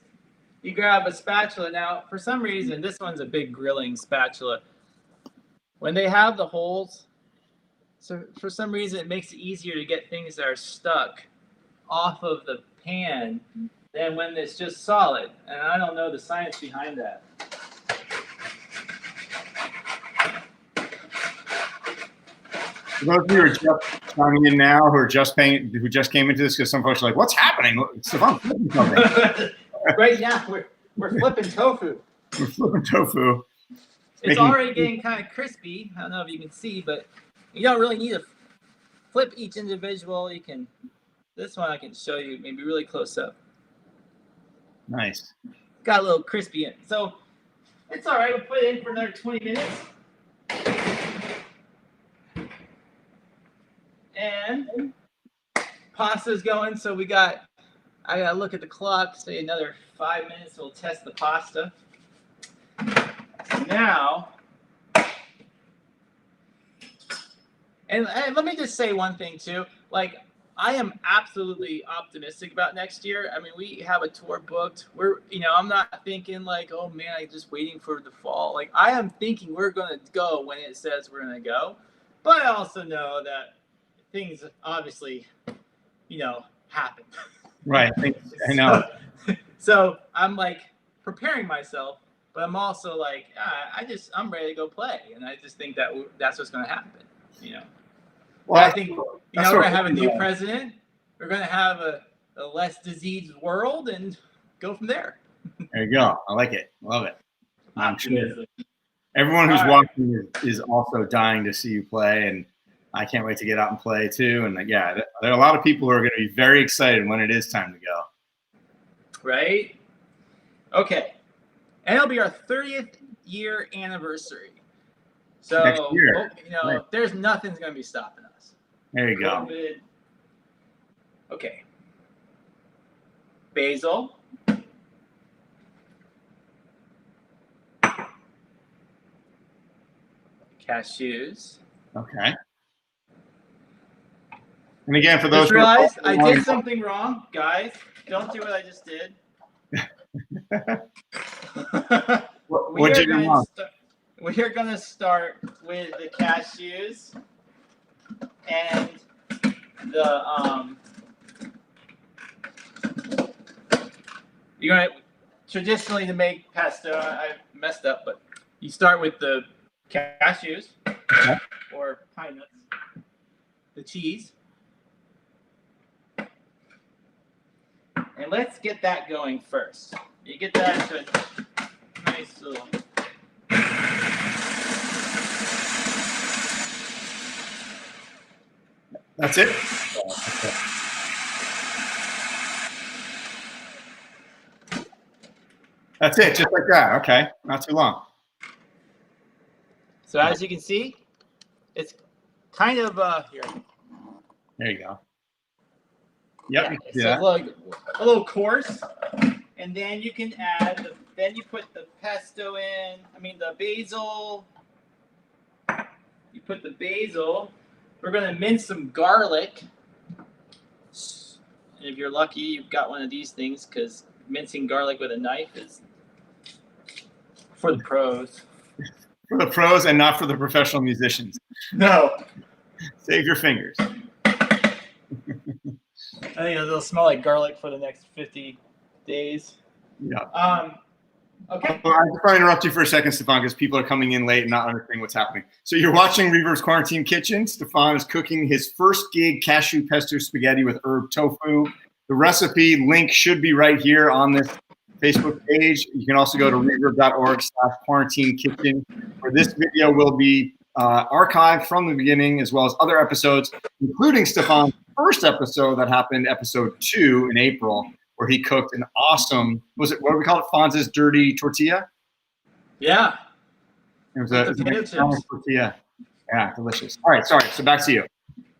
you grab a spatula. Now, for some reason, this one's a big grilling spatula. When they have the holes, so for some reason, it makes it easier to get things that are stuck off of the pan than when it's just solid. And I don't know the science behind that. For those of you who are just chiming in now, who just came into this, because some folks are like, "What's happening?" Stefan, flipping something. Right now, we're flipping tofu. We're flipping tofu. It's already getting kind of crispy. I don't know if you can see, but you don't really need to flip each individual. This one I can show you maybe really close up. Nice. Got a little crispy in. So it's all right. We'll put it in for another 20 minutes. And pasta's going. So I got to look at the clock, say another 5 minutes. We'll test the pasta. Now, and let me just say one thing too. Like, I am absolutely optimistic about next year. I mean, we have a tour booked. I'm not thinking like, oh man, I'm just waiting for the fall. Like, I am thinking we're going to go when it says we're going to go. But I also know that things obviously, happen. Right. I know. So I'm like preparing myself. But I'm also like, I'm ready to go play, and I just think that's what's going to happen, Well, I think we're going to have a new president. We're going to have a less diseased world, and go from there. There you go. I like it. Love it. I'm sure everyone who's watching is also dying to see you play, and I can't wait to get out and play too. And there are a lot of people who are going to be very excited when it is time to go. Right? Okay. And it'll be our 30th year anniversary. So, next year. Right. There's nothing's going to be stopping us. There you go. Okay. Basil. cashews. Okay. And again, for those Just realized I did something wrong, guys. Don't do what I just did. What did you do wrong? We are going to start with the cashews and the you're going to traditionally to make pesto. I messed up, but you start with the cashews or pine nuts, the cheese. And let's get that going first. You get that to a nice little. That's it? That's it, just like that. Okay, not too long. So as you can see, it's kind of here. There you go. Yep. Yeah, so like a little coarse, and then you can add. Then you put the pesto in. I mean the basil. You put the basil. We're gonna mince some garlic. And if you're lucky, you've got one of these things because mincing garlic with a knife is for the pros. For the pros and not for the professional musicians. No. Save your fingers. I think it'll smell like garlic for the next 50 days. Yeah. Okay. Well, I'll probably interrupt you for a second, Stefan, because people are coming in late and not understanding what's happening. So you're watching Reverb's Quarantine Kitchen. Stefan is cooking his first gig cashew pesto spaghetti with Herbed Tofu. The recipe link should be right here on this Facebook page. You can also go to reverb.org/quarantine-kitchen, where this video will be archived from the beginning, as well as other episodes, including Stefan's first episode that happened, episode 2 in April, where he cooked an awesome, what do we call it? Fonz's dirty tortilla? Yeah. It was a tortilla. Yeah, delicious. All right, sorry. So back to you.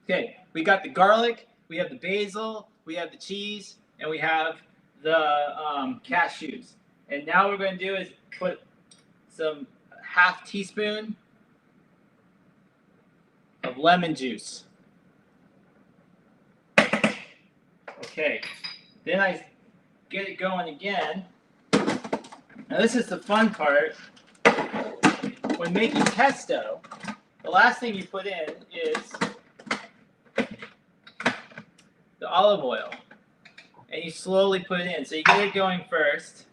Okay, we got the garlic, we have the basil, we have the cheese, and we have the cashews. And now what we're going to do is put some half teaspoon of lemon juice. Okay, then I get it going again. Now this is the fun part. When making pesto, the last thing you put in is the olive oil. And you slowly put it in. So you get it going first.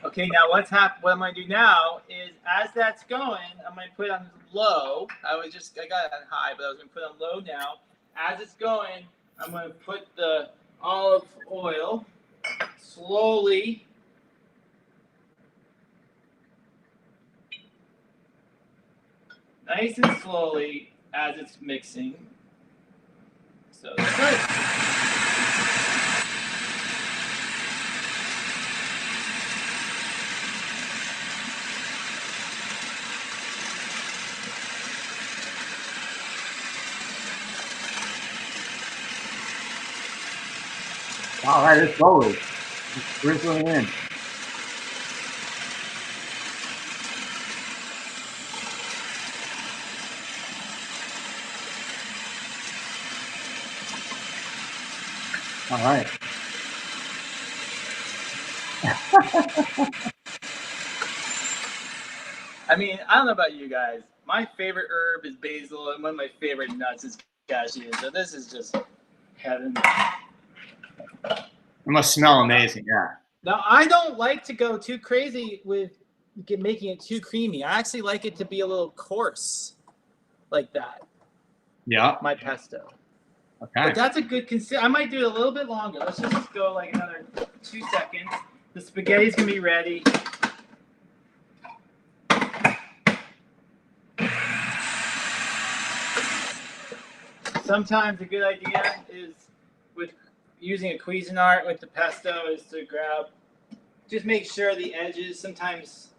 Okay, now what I'm going to do now is, as that's going, I'm going to put it on low. I got it on high, but I was going to put it on low now. As it's going, I'm going to put the olive oil slowly. Nice and slowly as it's mixing. So that's good. All right, it's slowly. It's sprinkling in. All right. I mean, I don't know about you guys. My favorite herb is basil, and one of my favorite nuts is cashew. So this is just heaven. It must smell amazing, yeah. Now, I don't like to go too crazy with making it too creamy. I actually like it to be a little coarse, like that. Yeah. My pesto. Okay. But that's a good I might do it a little bit longer. Let's just go like another 2 seconds. The spaghetti's gonna be ready. Sometimes a good idea is with using a Cuisinart with the pesto is to just make sure the edges, sometimes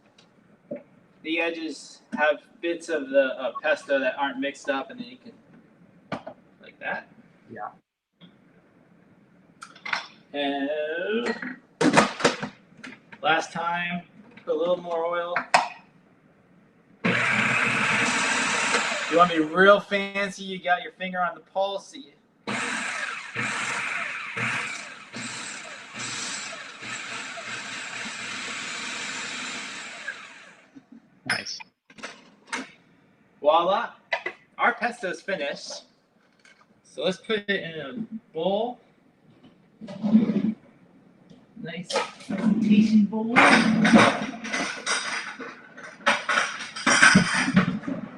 the edges have bits of the pesto that aren't mixed up, and then you can, like that. Yeah. And last time, put a little more oil. You want to be real fancy? You got your finger on the pulse. Nice. Voila, our pesto's finished. So let's put it in a bowl. Nice presentation bowl.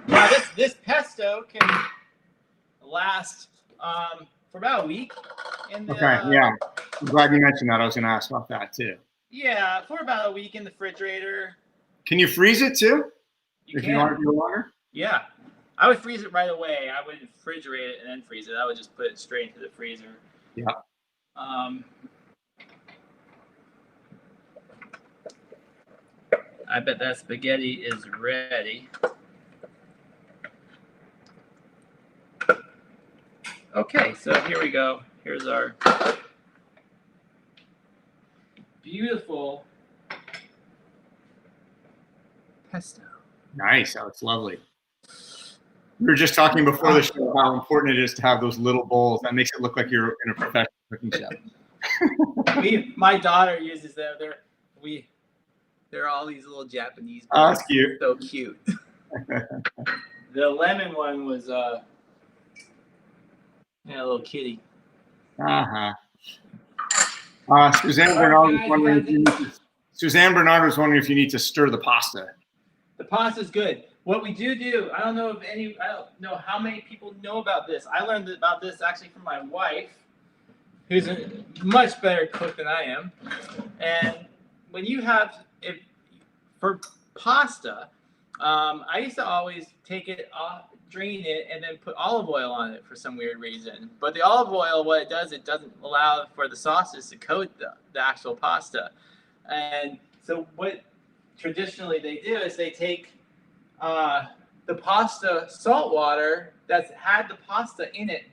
Now this pesto can last for about a week. Okay, yeah. I'm glad you mentioned that. I was going to ask about that too. Yeah, for about a week in the refrigerator. Can you freeze it too? You you want it to go longer? Yeah. I would freeze it right away. I wouldn't refrigerate it and then freeze it. I would just put it straight into the freezer. Yeah. I bet that spaghetti is ready. Okay, so here we go. Here's our beautiful pesto. Nice. Oh, it's lovely. We were just talking before the show how important it is to have those little bowls. That makes it look like you're in a professional cooking chef. My daughter uses them. They're all these little Japanese bowls. Oh, that's cute. So cute. The lemon one was a little kitty. Uh-huh. Suzanne Bernard was wondering if you need to stir the pasta. The pasta's good. What we do, I don't know how many people know about this. I learned about this actually from my wife, who's a much better cook than I am. And when you for pasta, I used to always take it off, drain it, and then put olive oil on it for some weird reason. But the olive oil, what it does, it doesn't allow for the sauces to coat the actual pasta. And so what traditionally they do is they take the pasta salt water that's had the pasta in it,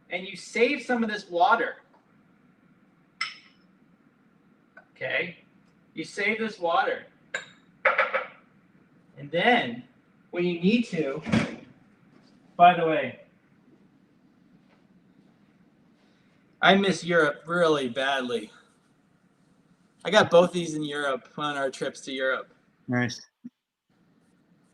and you save some of this water. Okay? You save this water. And then, when you need to, by the way, I miss Europe really badly. I got both these in Europe on our trips to Europe. Nice.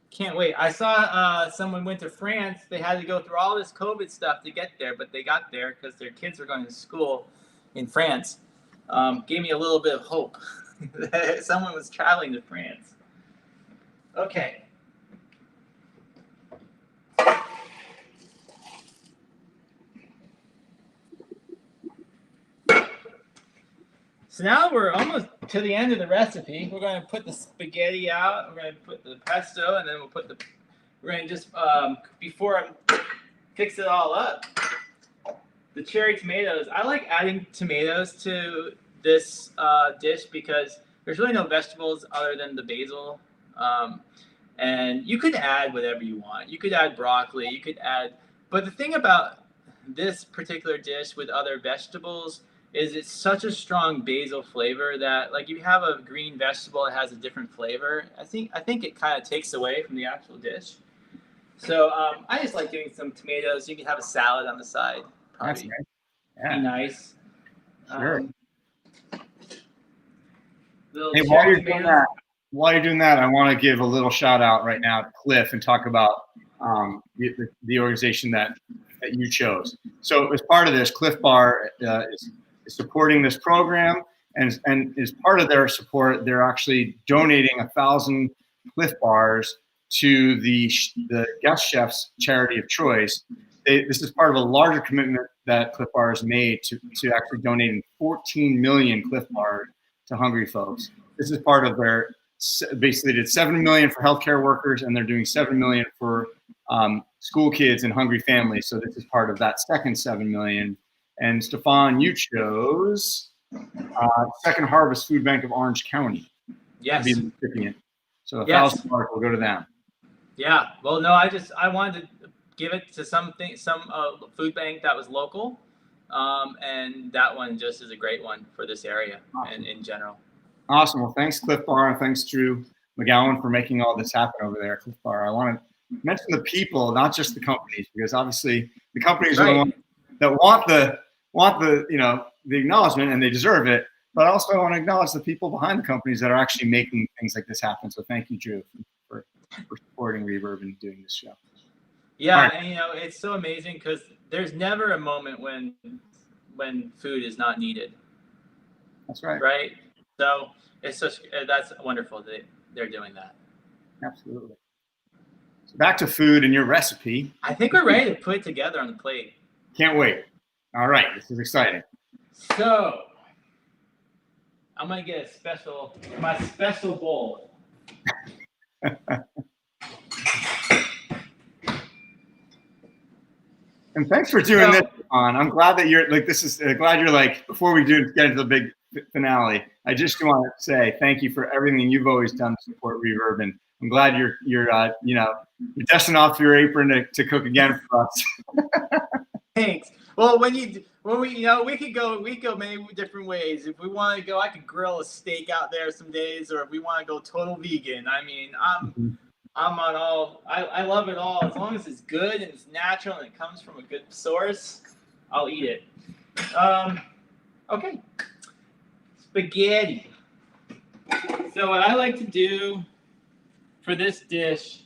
Can't wait. I saw someone went to France. They had to go through all this COVID stuff to get there, but they got there because their kids were going to school in France. Gave me a little bit of hope that someone was traveling to France. Okay. So now we're almost to the end of the recipe. We're going to put the spaghetti out. We're going to put the pesto, and then we're going to just, before I fix it all up, the cherry tomatoes. I like adding tomatoes to this dish because there's really no vegetables other than the basil. And you could add whatever you want. You could add broccoli. But the thing about this particular dish with other vegetables is it's such a strong basil flavor that, like, if you have a green vegetable that has a different flavor, I think it kind of takes away from the actual dish. So I just like doing some tomatoes. You can have a salad on the side. That's Probably nice. Yeah. be nice. Sure. Hey, while you're doing that, I want to give a little shout out right now to Cliff and talk about the organization that you chose. So as part of this, Cliff Bar is supporting this program, and as part of their support, they're actually donating 1,000 Cliff Bars to the guest chef's charity of choice. This is part of a larger commitment that Cliff Bar has made to actually donating 14 million Cliff Bars to hungry folks. This is part of their, basically did 7 million for healthcare workers, and they're doing 7 million for school kids and hungry families. So this is part of that second 7 million. And Stefan, you chose Second Harvest Food Bank of Orange County. Yes. To be the recipient. So 1,000 Bars will go to them. Yeah. Well, no, I wanted to give it to some food bank that was local, and that one just is a great one for this area and in general. Awesome. Well, thanks, Cliff Bar, and thanks, Drew McGowan, for making all this happen over there, Cliff Bar. I want to mention the people, not just the companies, because obviously the companies are the ones that want the the acknowledgement, and they deserve it. But also I want to acknowledge the people behind the companies that are actually making things like this happen. So thank you, Drew, for supporting Reverb and doing this show. Yeah, right. And it's so amazing because there's never a moment when food is not needed. That's right. Right. So it's just that's wonderful that they're doing that. Absolutely. So back to food and your recipe. I think we're ready to put it together on the plate. Can't wait. All right, this is exciting. So I'm gonna get my special bowl. And thanks for doing this, Stefan. I'm glad that you're like glad you're like, before we get into the big finale, I just want to say thank you for everything you've always done to support Reverb, and I'm glad you're dusting off your apron to cook again for us. Thanks. Well, we could go many different ways. If we want to go, I could grill a steak out there some days, or if we want to go total vegan. I mean, I'm on all. I love it all. As long as it's good and it's natural and it comes from a good source, I'll eat it. Okay. Spaghetti. So what I like to do for this dish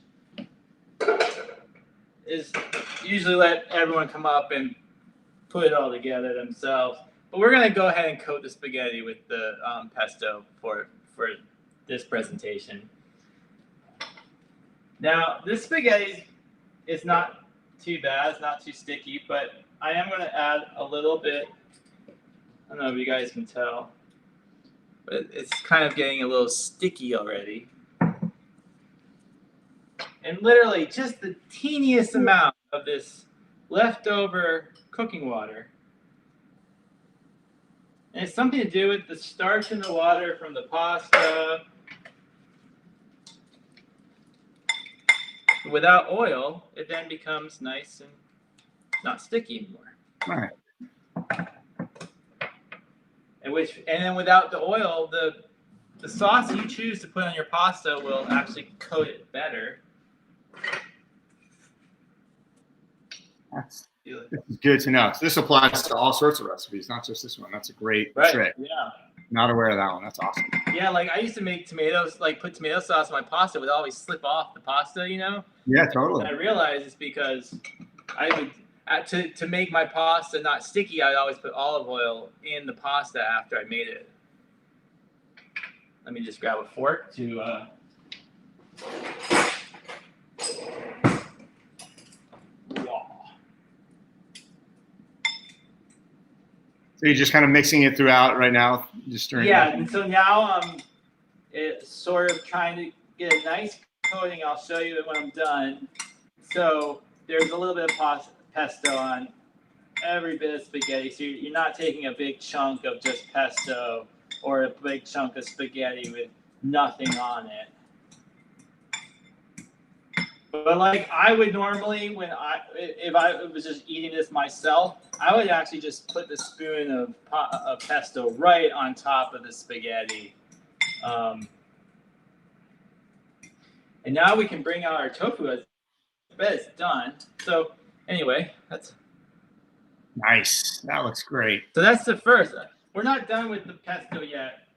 is usually let everyone come up and put it all together themselves. But we're going to go ahead and coat the spaghetti with the pesto for this presentation. Now, this spaghetti is not too bad. It's not too sticky, but I am going to add a little bit. I don't know if you guys can tell, but it's kind of getting a little sticky already. And literally just the teeniest amount of this leftover cooking water. And it's something to do with the starch in the water from the pasta. Without oil, it then becomes nice and not sticky anymore. All right. And then without the oil, the sauce you choose to put on your pasta will actually coat it better. This is good to know. So this applies to all sorts of recipes, not just this one. That's a great trick. Yeah. Not aware of that one. That's awesome. Yeah, like I used to make tomatoes, like put tomato sauce on my pasta, it would always slip off the pasta, Yeah, totally. And I realized it's because I would, to make my pasta not sticky, I'd always put olive oil in the pasta after I made it. Let me just grab a fork to So you're just kind of mixing it throughout right now, just stirring. Yeah, and so now it's sort of trying to get a nice coating. I'll show you it when I'm done. So there's a little bit of pesto on every bit of spaghetti. So you're not taking a big chunk of just pesto or a big chunk of spaghetti with nothing on it. But like I would normally, if I was just eating this myself, I would actually just put the spoon of pesto right on top of the spaghetti. And now we can bring out our tofu. I bet it's done. So anyway, that's nice. That looks great. So that's the first. We're not done with the pesto yet.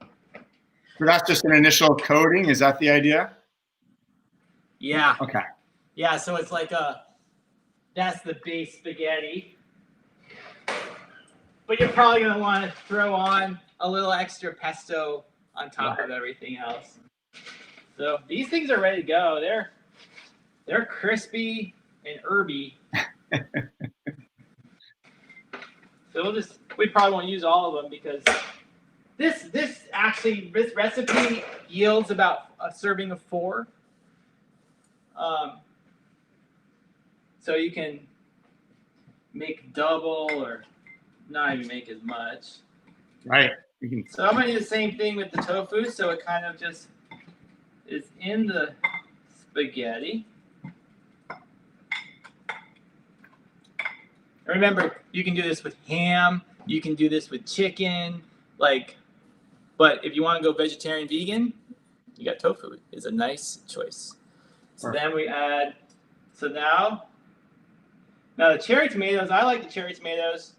So that's just an initial coating. Is that the idea? Yeah. Okay. Yeah, so it's like that's the base spaghetti. But you're probably going to want to throw on a little extra pesto on top of everything else. So these things are ready to go. They're crispy and herby. So we probably won't use all of them because this recipe yields about a serving of 4. So you can make double or not even make as much. Right. So I'm going to do the same thing with the tofu. So it kind of just is in the spaghetti. Remember, you can do this with ham. You can do this with chicken. Like, but if you want to go vegetarian, vegan, you got tofu. Is a nice choice. So then we add. So now the cherry tomatoes. I like the cherry tomatoes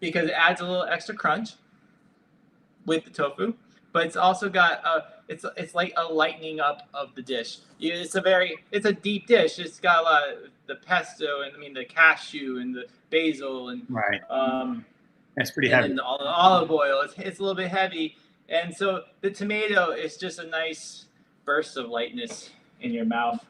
because it adds a little extra crunch with the tofu, but it's also got it's like a lightening up of the dish. It's a deep dish. It's got a lot of the pesto and the cashew and the basil and right. That's pretty heavy. And the olive oil. It's a little bit heavy, and so the tomato is just a nice burst of lightness in your mouth,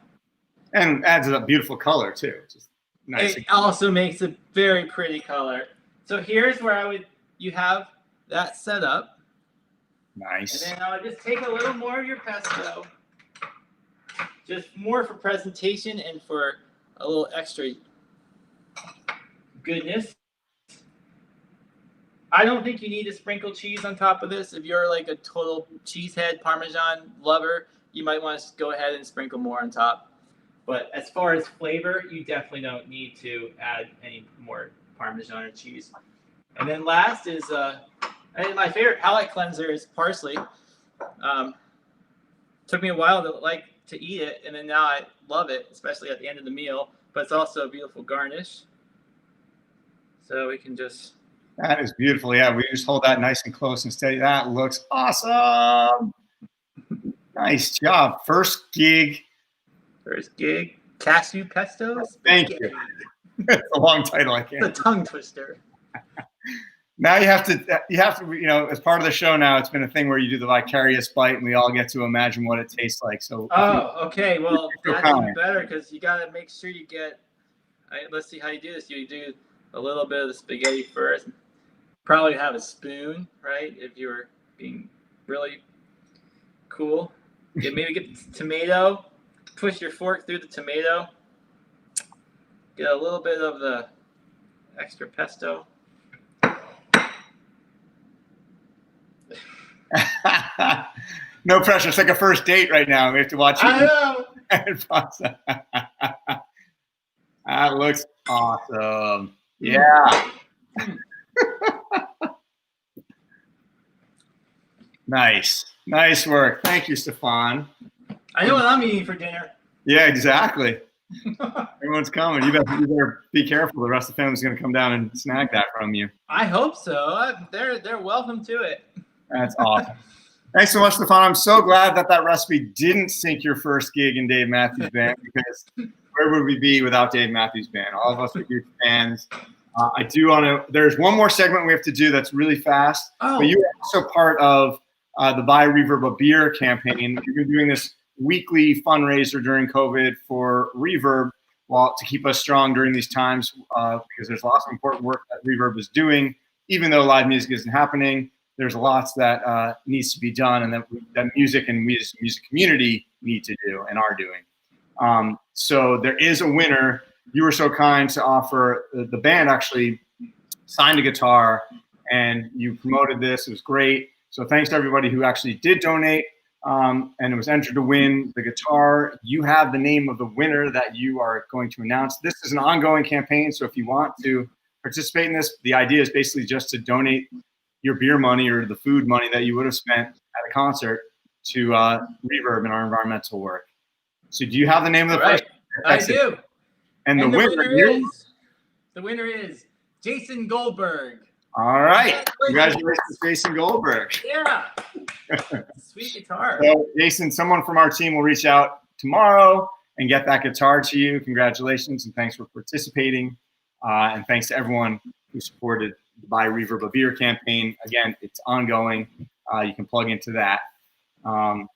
and adds a beautiful color too. Just nice. It also makes a very pretty color. So here's where you have that set up. Nice. And then I would just take a little more of your pesto, just more for presentation and for a little extra goodness. I don't think you need to sprinkle cheese on top of this. If you're like a total cheesehead Parmesan lover, you might want to go ahead and sprinkle more on top. But as far as flavor, you definitely don't need to add any more Parmesan or cheese. And then last is my favorite palate cleanser is parsley. Took me a while to eat it, and then now I love it, especially at the end of the meal. But it's also a beautiful garnish. So we can just. That is beautiful. Yeah, we just hold that nice and close and steady. That looks awesome. Nice job. First gig Cashew Pesto Spaghetti. Thank you. It's a long title. I can't. It's a tongue twister. Now you have to, as part of the show now, it's been a thing where you do the vicarious bite and we all get to imagine what it tastes like. So. Oh, okay. Well, that's even better because you got to make sure you get, let's see how you do this. You do a little bit of the spaghetti first. Probably have a spoon, right? If you're being really cool. Maybe get the tomato, twist your fork through the tomato. Get a little bit of the extra pesto. No pressure. It's like a first date right now. We have to watch it. I know. That looks awesome. Yeah. Nice work. Thank you, Stefan. I know what I'm eating for dinner. Yeah, exactly. Everyone's coming. You better be careful. The rest of the family's going to come down and snag that from you. I hope so. They're welcome to it. That's awesome. Thanks so much, Stefan. I'm so glad that recipe didn't sink your first gig in Dave Matthews Band, because where would we be without Dave Matthews Band? All of us are huge fans. I do want to. There's one more segment we have to do that's really fast. Oh. But you're also part of the Buy Reverb a Beer campaign. You've been doing this weekly fundraiser during COVID for Reverb, to keep us strong during these times, because there's lots of important work that Reverb is doing. Even though live music isn't happening, there's lots that needs to be done, and that music and we as a music community need to do and are doing. So there is a winner. You were so kind to offer. The band actually signed a guitar, and you promoted this. It was great. So thanks to everybody who actually did donate, and it was entered to win the guitar. You have the name of the winner that you are going to announce. This is an ongoing campaign, so if you want to participate in this, the idea is basically just to donate your beer money or the food money that you would have spent at a concert to Reverb and our environmental work. So do you have the name of the person? I do. And the winner is Jason Goldberg. All right. Congratulations, Jason Goldberg. Yeah. Sweet guitar. So, Jason, someone from our team will reach out tomorrow and get that guitar to you. Congratulations, and thanks for participating. And thanks to everyone who supported the Buy Reverb a Beer campaign. Again, it's ongoing. You can plug into that. I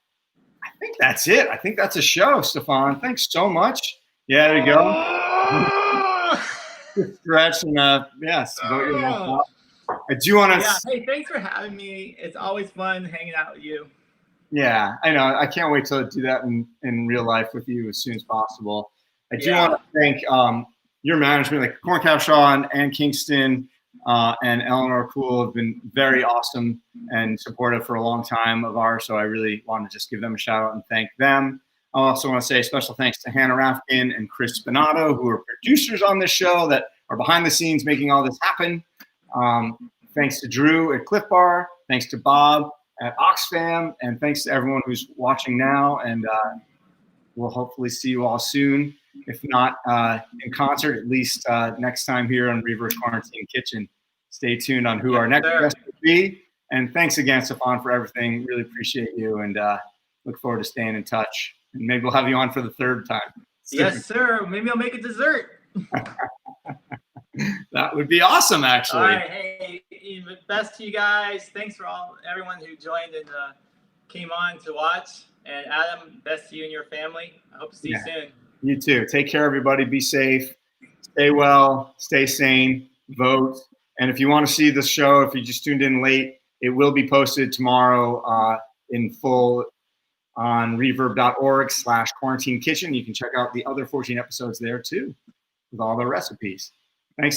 think that's it. I think that's a show, Stefan. Thanks so much. Yeah, there you go. Stretch and yes. I do want to. Yeah. Hey, thanks for having me. It's always fun hanging out with you. Yeah, I know. I can't wait to do that in real life with you as soon as possible. I do want to thank your management, like Corn Cow Shaw and Kingston and Eleanor Poole have been very awesome and supportive for a long time of ours. So I really want to just give them a shout out and thank them. I also want to say a special thanks to Hannah Rafkin and Chris Spinato, who are producers on this show that are behind the scenes making all this happen. Thanks to Drew at Cliff Bar. Thanks to Bob at Oxfam. And thanks to everyone who's watching now. And we'll hopefully see you all soon. If not in concert, at least next time here on Reverse Quarantine Kitchen. Stay tuned on who our next guest will be. And thanks again, Stefan, for everything. Really appreciate you, and look forward to staying in touch. And maybe we'll have you on for the third time. Yes, sir. Maybe I'll make a dessert. That would be awesome, actually. All right. Hey, best to you guys. Thanks for everyone who joined and came on to watch. And Adam, best to you and your family. I hope to see you soon. You too. Take care, everybody. Be safe. Stay well. Stay sane. Vote. And if you want to see the show, if you just tuned in late, it will be posted tomorrow in full on reverb.org/quarantine kitchen. You can check out the other 14 episodes there too, with all the recipes.